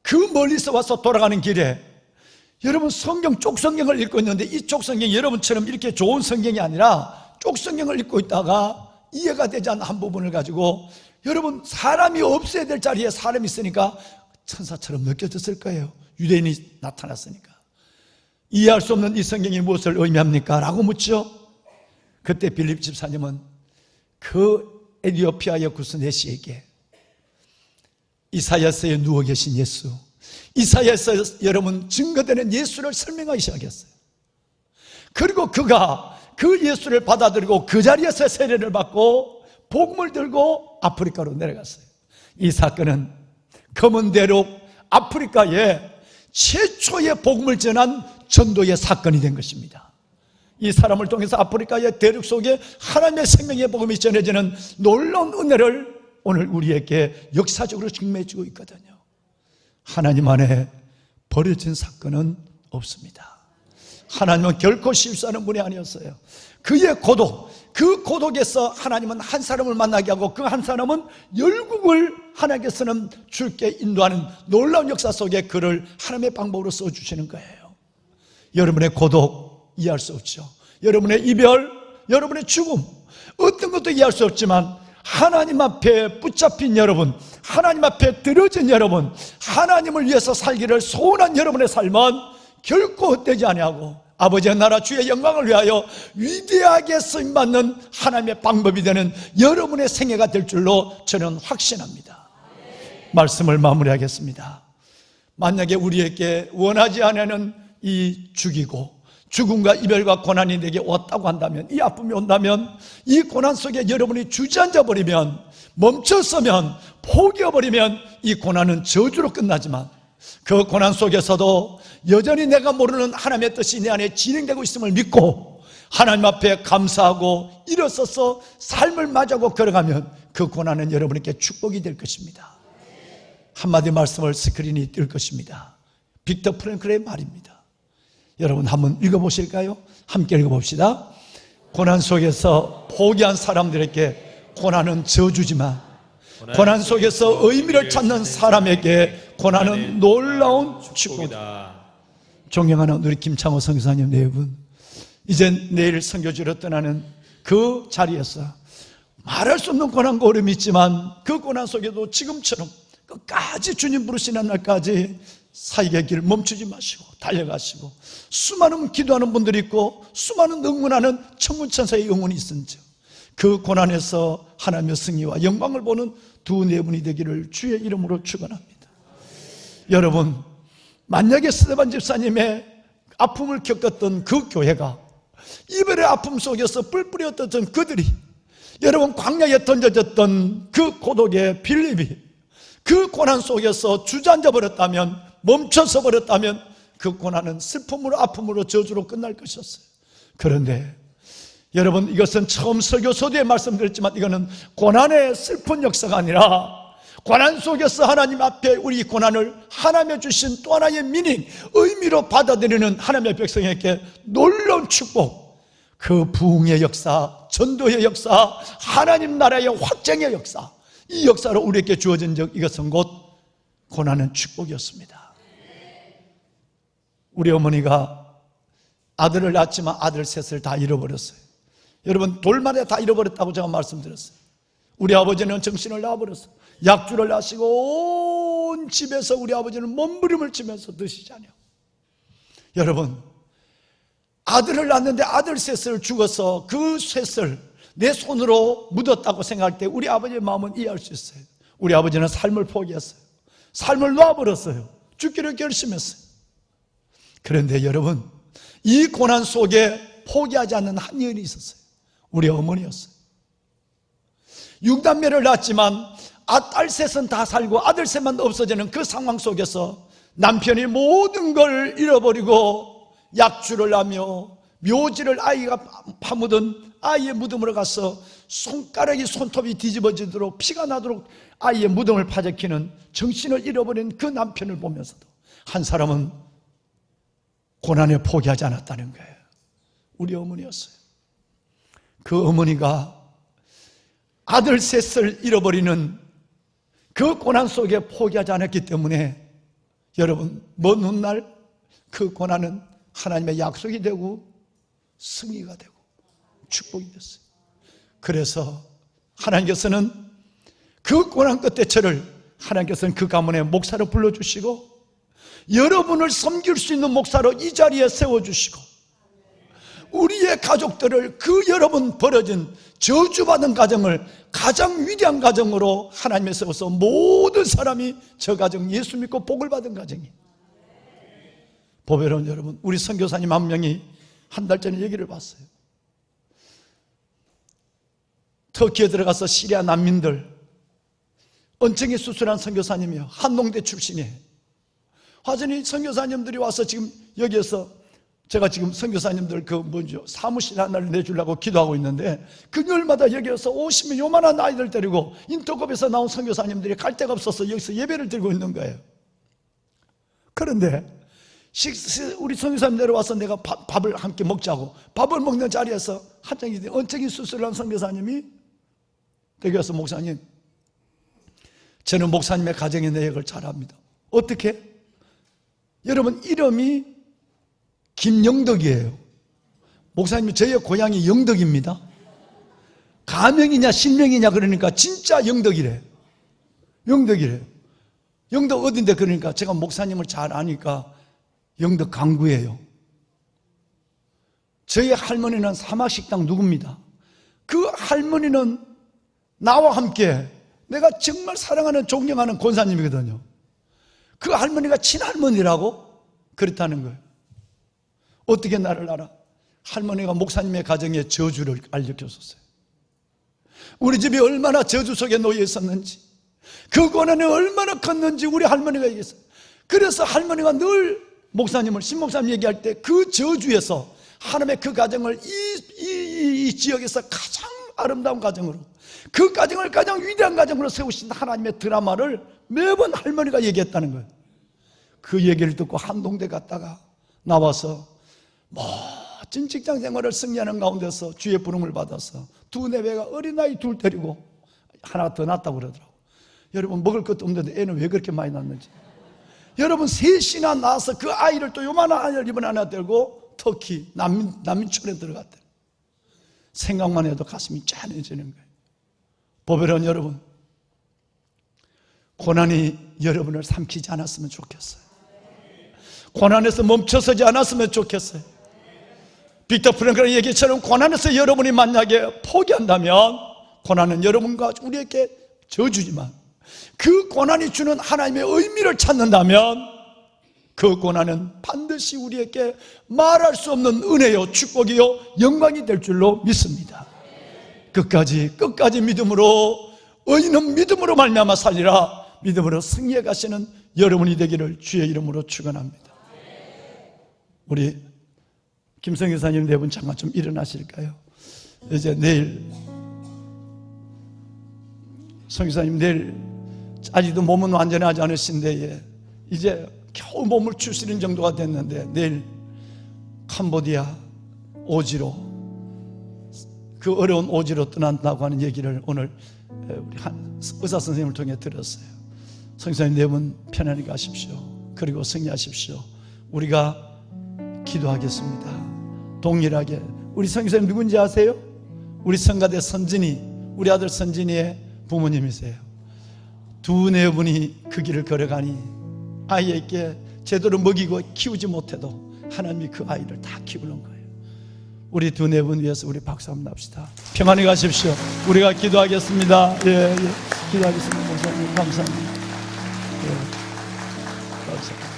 그 멀리서 와서 돌아가는 길에, 여러분 성경 쪽성경을 읽고 있는데 이 쪽성경이 여러분처럼 이렇게 좋은 성경이 아니라 쪽성경을 읽고 있다가 이해가 되지 않는 한 부분을 가지고, 여러분 사람이 없어야 될 자리에 사람이 있으니까 천사처럼 느껴졌을 거예요. 유대인이 나타났으니까. 이해할 수 없는 이 성경이 무엇을 의미합니까? 라고 묻죠. 그때 빌립 집사님은 그 에티오피아의 구스 네시에게 이사야서에 누워 계신 예수, 이사야서 여러분 증거되는 예수를 설명하기 시작했어요. 그리고 그가 그 예수를 받아들이고 그 자리에서 세례를 받고 복음을 들고 아프리카로 내려갔어요. 이 사건은 검은 대륙 아프리카에 최초의 복음을 전한 전도의 사건이 된 것입니다. 이 사람을 통해서 아프리카의 대륙 속에 하나님의 생명의 복음이 전해지는 놀라운 은혜를 오늘 우리에게 역사적으로 증명해주고 있거든요. 하나님 안에 버려진 사건은 없습니다. 하나님은 결코 실수하는 분이 아니었어요. 그의 고독, 그 고독에서 하나님은 한 사람을 만나게 하고 그 한 사람은 열국을 하나님께서는 주께 인도하는 놀라운 역사 속에 그를 하나님의 방법으로 써주시는 거예요. 여러분의 고독 이해할 수 없죠. 여러분의 이별, 여러분의 죽음, 어떤 것도 이해할 수 없지만 하나님 앞에 붙잡힌 여러분, 하나님 앞에 들어진 여러분, 하나님을 위해서 살기를 소원한 여러분의 삶은 결코 헛되지 아니하고 아버지의 나라 주의 영광을 위하여 위대하게 쓰임받는 하나님의 방법이 되는 여러분의 생애가 될 줄로 저는 확신합니다. 말씀을 마무리하겠습니다. 만약에 우리에게 원하지 않는 이 죽음과 이별과 고난이 내게 왔다고 한다면, 이 아픔이 온다면, 이 고난 속에 여러분이 주저앉아 버리면, 멈춰서면, 포기해버리면 이 고난은 저주로 끝나지만, 그 고난 속에서도 여전히 내가 모르는 하나님의 뜻이 내 안에 진행되고 있음을 믿고 하나님 앞에 감사하고 일어서서 삶을 맞이하고 걸어가면 그 고난은 여러분에게 축복이 될 것입니다. 한마디 말씀을 스크린이 뜰 것입니다. 빅터 프랭클의 말입니다. 여러분 한번 읽어보실까요? 함께 읽어봅시다. 고난 속에서 포기한 사람들에게 고난은 저주지만 고난 속에서 의미를 찾는 사람에게 고난은 놀라운 축복이다. 존경하는 우리 김창호 선교사님 네 분, 이젠 내일 선교지로 떠나는 그 자리에서 말할 수 없는 고난과 어려움이 있지만 그 고난 속에도 지금처럼 끝까지 주님 부르시는 날까지 사역의 길 멈추지 마시고 달려가시고, 수많은 기도하는 분들이 있고 수많은 응원하는 천군천사의 응원이 있은지 그 고난에서 하나님의 승리와 영광을 보는 두 네 분이 되기를 주의 이름으로 축원합니다. 여러분, 만약에 스데반 집사님의 아픔을 겪었던 그 교회가 이별의 아픔 속에서 뿔뿔이 흩어졌던 그들이, 여러분 광야에 던져졌던 그 고독의 빌립이 그 고난 속에서 주저앉아 버렸다면, 멈춰서 버렸다면 그 고난은 슬픔으로 아픔으로 저주로 끝날 것이었어요. 그런데 여러분, 이것은 처음 설교 서두에 말씀드렸지만 이거는 고난의 슬픈 역사가 아니라 고난 속에서 하나님 앞에 우리 고난을 하나님의 주신 또 하나의 미닝, 의미로 받아들이는 하나님의 백성에게 놀라운 축복, 그 부흥의 역사, 전도의 역사, 하나님 나라의 확장의 역사, 이 역사로 우리에게 주어진 적, 이것은 곧 고난은 축복이었습니다. 우리 어머니가 아들을 낳았지만 아들 셋을 다 잃어버렸어요. 여러분, 돌만에 다 잃어버렸다고 제가 말씀드렸어요. 우리 아버지는 정신을 놔버렸어요. 약주를 하시고 온 집에서 우리 아버지는 몸부림을 치면서 드시지 않아요. 여러분, 아들을 낳았는데 아들 셋을 죽어서 그 셋을 내 손으로 묻었다고 생각할 때 우리 아버지의 마음은 이해할 수 있어요. 우리 아버지는 삶을 포기했어요. 삶을 놔버렸어요. 죽기를 결심했어요. 그런데 여러분, 이 고난 속에 포기하지 않는 한 여인이 있었어요. 우리 어머니였어요. 6남매를 낳았지만 딸 셋은 다 살고 아들 셋만 없어지는 그 상황 속에서 남편이 모든 걸 잃어버리고 약주를 하며 묘지를 아이가 파묻은 아이의 무덤으로 가서 손가락이 손톱이 뒤집어지도록 피가 나도록 아이의 무덤을 파적히는 정신을 잃어버린 그 남편을 보면서도 한 사람은 고난에 포기하지 않았다는 거예요. 우리 어머니였어요. 그 어머니가 아들 셋을 잃어버리는 그 고난 속에 포기하지 않았기 때문에 여러분, 먼 훗날 그 고난은 하나님의 약속이 되고 승리가 되고 축복이 됐어요. 그래서 하나님께서는 그 고난 끝에 저를, 하나님께서는 그 가문의 목사로 불러주시고 여러분을 섬길 수 있는 목사로 이 자리에 세워주시고 우리의 가족들을, 그 여러분 벌어진 저주받은 가정을 가장 위대한 가정으로 하나님의 세워서 모든 사람이 저 가정 예수 믿고 복을 받은 가정이. 보배로운 여러분, 우리 선교사님 한 명이 한 달 전에 얘기를 봤어요. 터키에 들어가서 시리아 난민들 언쟁이 수술한 선교사님이요, 한농대 출신이에요. 화전히 선교사님들이 와서 지금 여기에서 제가 지금 선교사님들 사무실 하나를 내주려고 기도하고 있는데 금요일마다 여기에서 오시면 요만한 아이들 데리고 인터컵에서 나온 선교사님들이 갈 데가 없어서 여기서 예배를 드리고 있는 거예요. 그런데 우리 선교사님들 와서 내가 밥을 함께 먹자고 밥을 먹는 자리에서 한창이 언쟁이 수술을 한 선교사님이 여기 와서, 목사님, 저는 목사님의 가정의 내역을 잘 압니다. 어떻게? 여러분, 이름이 김영덕이에요. 목사님, 저의 고향이 영덕입니다. 가명이냐 신명이냐 그러니까 진짜 영덕이래. 영덕이래. 영덕 어딘데? 그러니까 제가 목사님을 잘 아니까 영덕 강구예요. 저희 할머니는 사막식당 누굽니다. 그 할머니는 나와 함께 내가 정말 사랑하는 존경하는 권사님이거든요. 그 할머니가 친할머니라고 그렇다는 거예요. 어떻게 나를 알아? 할머니가 목사님의 가정에 저주를 알려줬었어요. 우리 집이 얼마나 저주 속에 놓여 있었는지, 그 고난이 얼마나 컸는지 우리 할머니가 얘기했어요. 그래서 할머니가 늘 목사님을, 신목사님 얘기할 때 그 저주에서 하나님의 그 가정을 이 지역에서 가장 아름다운 가정으로, 그 가정을 가장 위대한 가정으로 세우신 하나님의 드라마를 매번 할머니가 얘기했다는 거예요. 그 얘기를 듣고 한동대 갔다가 나와서 멋진 직장 생활을 승리하는 가운데서 주의 부름을 받아서 두 내외가 어린아이 둘 데리고 하나 더 낳았다고 그러더라고. 여러분 먹을 것도 없는데 애는 왜 그렇게 많이 낳는지. 여러분 셋이나 낳아서 그 아이를 또 요만한 아이를 입은 하나 들고 터키 난민촌에 들어갔대. 생각만 해도 가슴이 짠해지는 거예요. 보배로운 여러분, 고난이 여러분을 삼키지 않았으면 좋겠어요. 고난에서 멈춰서지 않았으면 좋겠어요. 빅터 프랭클의 얘기처럼 고난에서 여러분이 만약에 포기한다면 고난은 여러분과 우리에게 저주지만 그 고난이 주는 하나님의 의미를 찾는다면 그 고난은 반드시 우리에게 말할 수 없는 은혜요, 축복이요, 영광이 될 줄로 믿습니다. 끝까지 믿음으로, 의인은 믿음으로 말미암아 살리라, 믿음으로 승리해 가시는 여러분이 되기를 주의 이름으로 축원합니다. 우리 김성희 사님 네 분 잠깐 좀 일어나실까요? 이제 내일 성기사님 내일 아직도 몸은 완전하지 않으신데 이제 겨우 몸을 추스리는 정도가 됐는데 내일 캄보디아 오지로, 그 어려운 오지로 떠난다고 하는 얘기를 오늘 우리 한 의사 선생님을 통해 들었어요. 성기사님 네 분 편안히 가십시오. 그리고 승리하십시오. 우리가 기도하겠습니다. 동일하게. 우리 성기사님 누군지 아세요? 우리 성가대 선진이, 우리 아들 선진이의 부모님이세요. 두 네 분이 그 길을 걸어가니 아이에게 제대로 먹이고 키우지 못해도 하나님이 그 아이를 다 키우는 거예요. 우리 두 네 분 위해서 우리 박수 한번 납시다. 평안히 가십시오. 우리가 기도하겠습니다. 예, 기도하겠습니다. 목사님 감사합니다. 예, 감사합니다.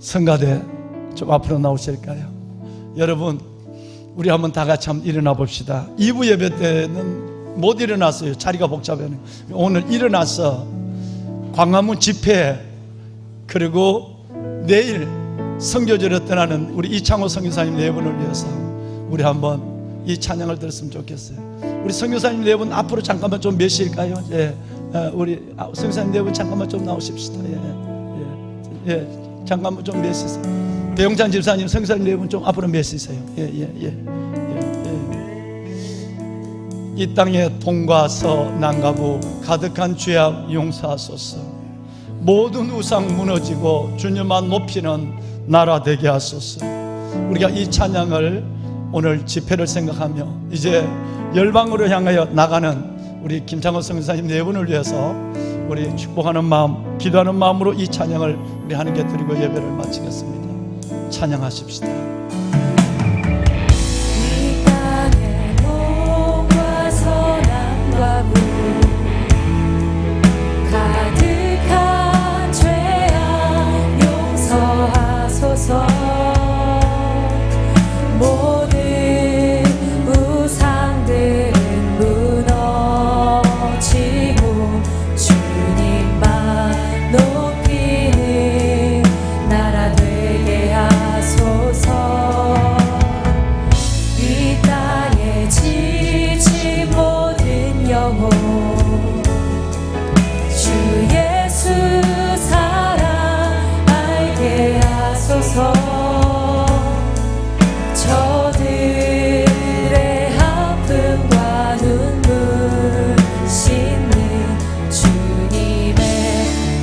성가대 좀 앞으로 나오실까요? 여러분, 우리 한번 다 같이 한번 일어나 봅시다. 2부 예배 때는 못 일어났어요. 자리가 복잡해요. 오늘 일어나서 광화문 집회, 그리고 내일 선교제로 떠나는 우리 이창호 선교사님 네 분을 위해서 우리 한번 이 찬양을 들었으면 좋겠어요. 우리 선교사님 네 분 앞으로 잠깐만 좀 몇일까요? 예, 우리 선교사님 네 분 잠깐만 좀 나오십시다. 예. 잠깐만 좀 몇이세요. 배용찬 집사님, 성사님 네 분 좀 앞으로 몇이세요. 이 땅에 동과 서 남가부 가득한 죄악 용서하소서. 모든 우상 무너지고 주님만 높이는 나라 되게 하소서. 우리가 이 찬양을 오늘 집회를 생각하며 이제 열방으로 향하여 나가는 우리 김창호 성사님 네 분을 위해서 우리 축복하는 마음, 기도하는 마음으로 이 찬양을 우리 하나님께 드리고 예배를 마치겠습니다. 찬양하십시다. 이 땅에 동과 서남과 북 가득한 죄악 용서하소서. 모든 우상들은 무너지고 주님만 높이는 나라 되게 하소서. 이 땅에 지친 모든 영혼 주 예수 사랑 알게 하소서. 저들의 아픔과 눈물 씻는 주님의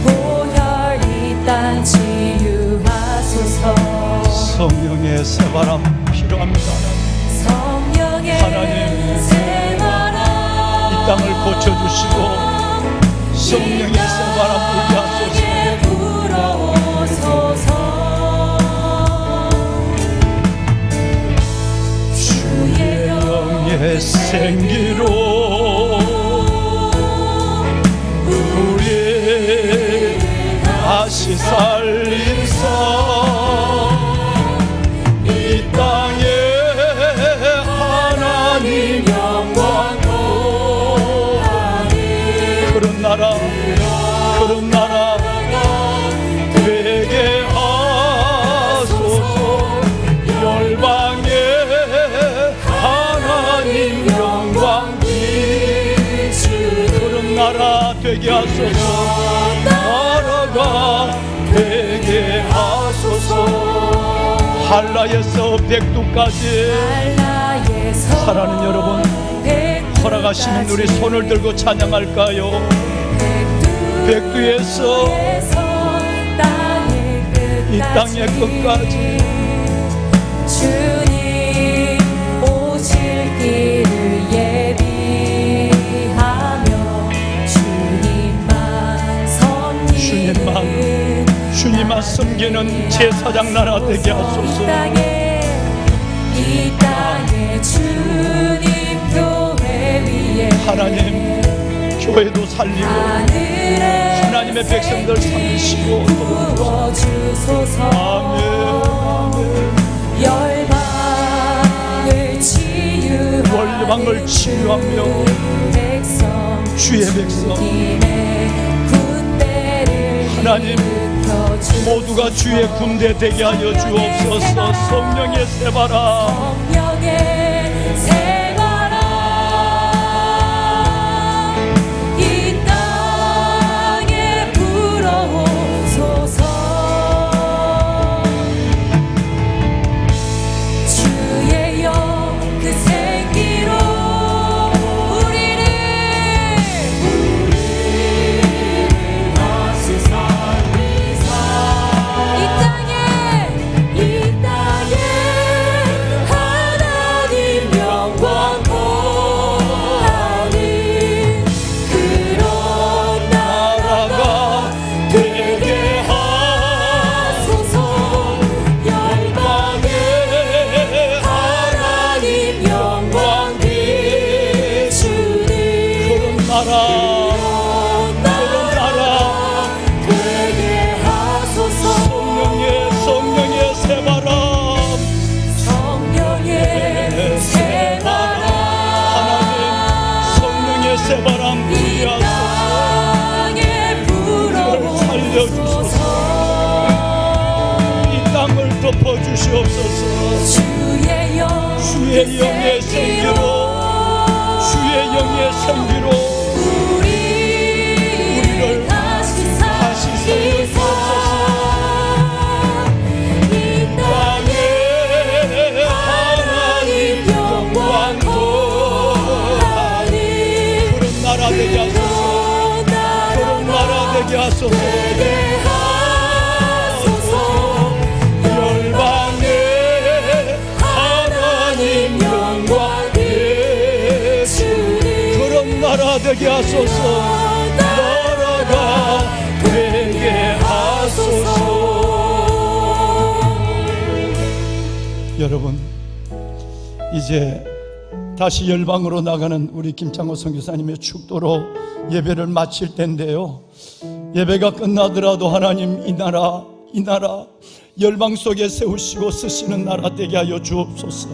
보혈 이 땅 치유하소서. 성령의 새바람 필요합니다. 성령의 하나님, 새바람 이 땅을 고쳐주시고 성령의 새바람 불게 하소서. 불어오소서. 주의 영의 생기로 우리 다시 살리사 이 땅에 하나님 영광 그런 나라 되게 하소서. 열방에 하나님 영광 비추는 그런 나라 되게 하소서. 나라가 되게 하소서. 한라에서 백두까지 사랑하는 여러분, 허락하시는 우리 손을 들고 찬양할까요? 백두에서 이 땅의 끝까지 주님 오실 길을 예비하며 주님만 섬기는 제사장 나라 되게 하소서. 이 땅에 주님 교회 위에 하나님 교회도 살리고 하나님의 백성들 살리시고 부어주소서. 열방을 치유하며 주의 백성 하나님 모두가 주의 군대 되게 하여 주옵소서. 성령의 새바람 이 땅에 불어오소서. 주의 영 그 생기로 우리를 다시 살리사. 이 땅에 하나님 영광 보하는 그런 나라가 되게 하소서. 열방에 하나님 영광 비추는 그런 나라 되게 하소서. 성령의 새바람 하나님 성령의 새바람 살려주소서. 이 땅을 덮어주시옵소서. 주의 영의 생기로 우리를 다시 살려주옵소서. 이 땅에 하나님 영광 보하는 그런 나라 되게 하소서. 그런 나라 되게 하소서. 열방에 하나님 영광 그런 나라 되게 하소서. 나라가 되게 하소서. 여러분 이제 다시 열방으로 나가는 우리 김창호 선교사님의 축도로 예배를 마칠 텐데요, 예배가 끝나더라도 하나님 이 나라 열방 속에 세우시고 쓰시는 나라 되게 하여 주옵소서.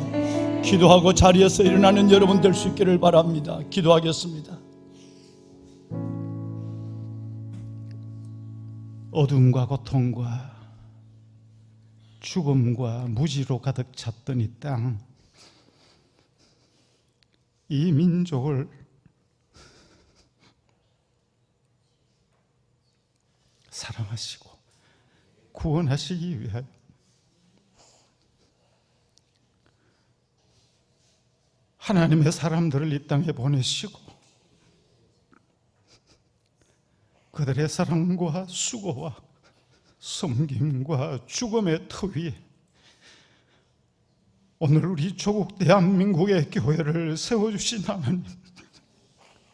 기도하고 자리에서 일어나는 여러분 될 수 있기를 바랍니다. 기도하겠습니다. 어둠과 고통과 죽음과 무지로 가득 찼던 이 땅, 이 민족을 사랑하시고 구원하시기 위하여 하나님의 사람들을 이 땅에 보내시고 그들의 사랑과 수고와 섬김과 죽음의 터 위에 오늘 우리 조국 대한민국의 교회를 세워주신 하나님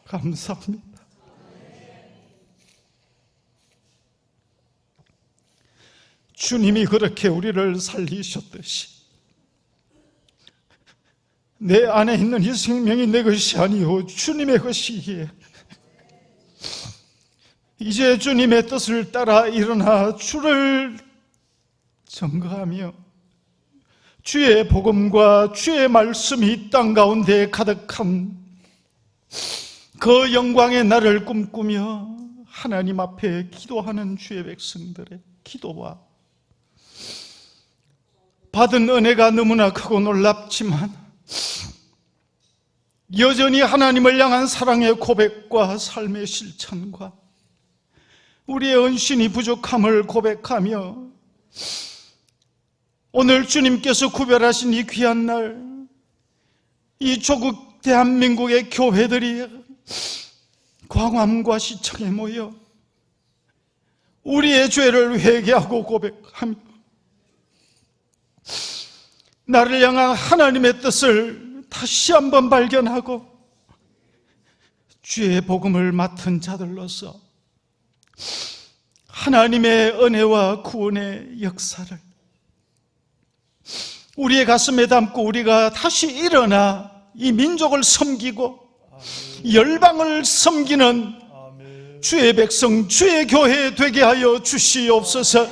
감사합니다. 주님이 그렇게 우리를 살리셨듯이 내 안에 있는 이 생명이 내 것이 아니오 주님의 것이기에 이제 주님의 뜻을 따라 일어나 주를 전거하며 주의 복음과 주의 말씀이 이 땅 가운데 가득한 그 영광의 날을 꿈꾸며 하나님 앞에 기도하는 주의 백성들의 기도와 받은 은혜가 너무나 크고 놀랍지만 여전히 하나님을 향한 사랑의 고백과 삶의 실천과 우리의 헌신이 부족함을 고백하며 오늘 주님께서 구별하신 이 귀한 날, 이 조국 대한민국의 교회들이 광화문과 시청에 모여 우리의 죄를 회개하고 고백하며 나를 향한 하나님의 뜻을 다시 한번 발견하고 주의 복음을 맡은 자들로서 하나님의 은혜와 구원의 역사를 우리의 가슴에 담고 우리가 다시 일어나 이 민족을 섬기고 열방을 섬기는 주의 백성, 주의 교회 되게 하여 주시옵소서.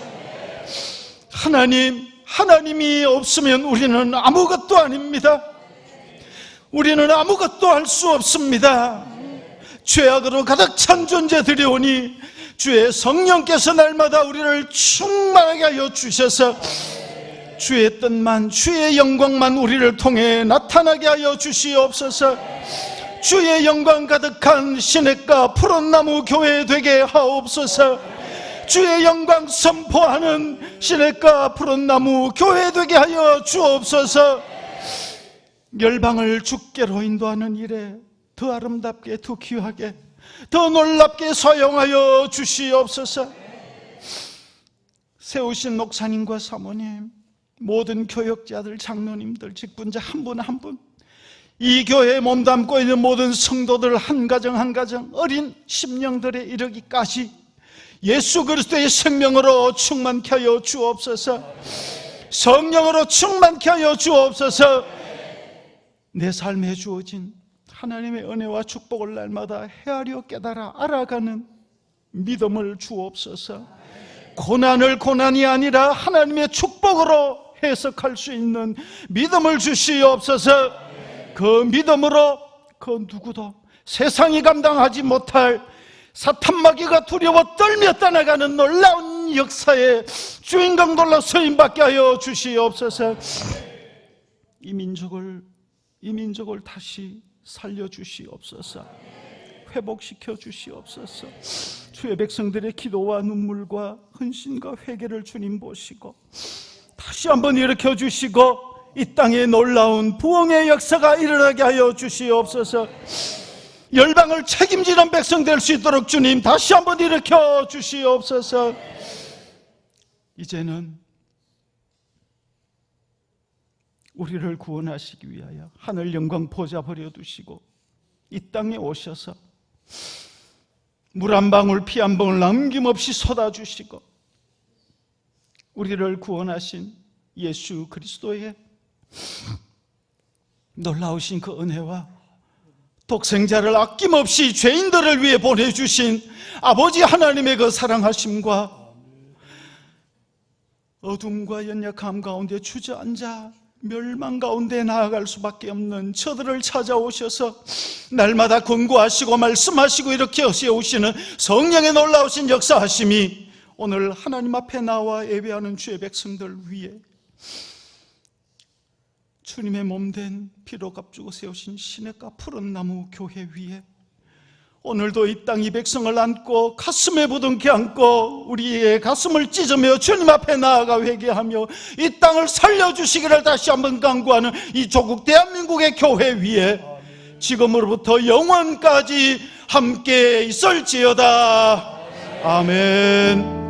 하나님이 없으면 우리는 아무것도 아닙니다. 우리는 아무것도 할 수 없습니다. 죄악으로 가득 찬 존재들이오니 주의 성령께서 날마다 우리를 충만하게 하여 주셔서 주의 뜻만, 주의 영광만 우리를 통해 나타나게 하여 주시옵소서. 주의 영광 가득한 시냇가 푸른나무 교회 되게 하옵소서. 주의 영광 선포하는 시냇가 푸른나무 교회 되게 하여 주옵소서. 열방을 주께로 인도하는 일에 더 아름답게, 더 귀하게, 더 놀랍게 사용하여 주시옵소서. 세우신 목사님과 사모님, 모든 교역자들, 장로님들, 직분자 한 분 한 분, 이 교회에 몸담고 있는 모든 성도들 한 가정 한 가정, 어린 심령들에 이르기까지 예수 그리스도의 생명으로 충만케 하여 주옵소서. 성령으로 충만케 하여 주옵소서. 내 삶에 주어진 하나님의 은혜와 축복을 날마다 헤아려 깨달아 알아가는 믿음을 주옵소서. 고난을 고난이 아니라 하나님의 축복으로 해석할 수 있는 믿음을 주시옵소서. 그 믿음으로 그 누구도 세상이 감당하지 못할 사탄마귀가 두려워 떨며 떠나가는 놀라운 역사의 주인공들로 쓰임받게 하여 주시옵소서. 이 민족을 다시 살려주시옵소서. 회복시켜 주시옵소서. 주의 백성들의 기도와 눈물과 헌신과 회개를 주님 보시고 다시 한번 일으켜 주시고 이 땅에 놀라운 부흥의 역사가 일어나게 하여 주시옵소서. 열방을 책임지는 백성 될 수 있도록 주님 다시 한번 일으켜 주시옵소서. 이제는 우리를 구원하시기 위하여 하늘 영광 보좌 버려두시고 이 땅에 오셔서 물 한 방울 피 한 방울 남김없이 쏟아주시고 우리를 구원하신 예수 그리스도의 놀라우신 그 은혜와 독생자를 아낌없이 죄인들을 위해 보내주신 아버지 하나님의 그 사랑하심과 어둠과 연약함 가운데 주저앉아 멸망 가운데 나아갈 수밖에 없는 저들을 찾아오셔서 날마다 권고하시고 말씀하시고 이렇게 세우시는 성령의 놀라우신 역사하심이 오늘 하나님 앞에 나와 예배하는 주의 백성들 위에 주님의 몸된 피로 값주고 세우신 시냇가 푸른 나무 교회 위에 오늘도 이 땅 이 백성을 안고 가슴에 부둥켜 안고 우리의 가슴을 찢으며 주님 앞에 나아가 회개하며 이 땅을 살려주시기를 다시 한번 간구하는 이 조국 대한민국의 교회 위에 지금으로부터 영원까지 함께 있을지어다. 아멘.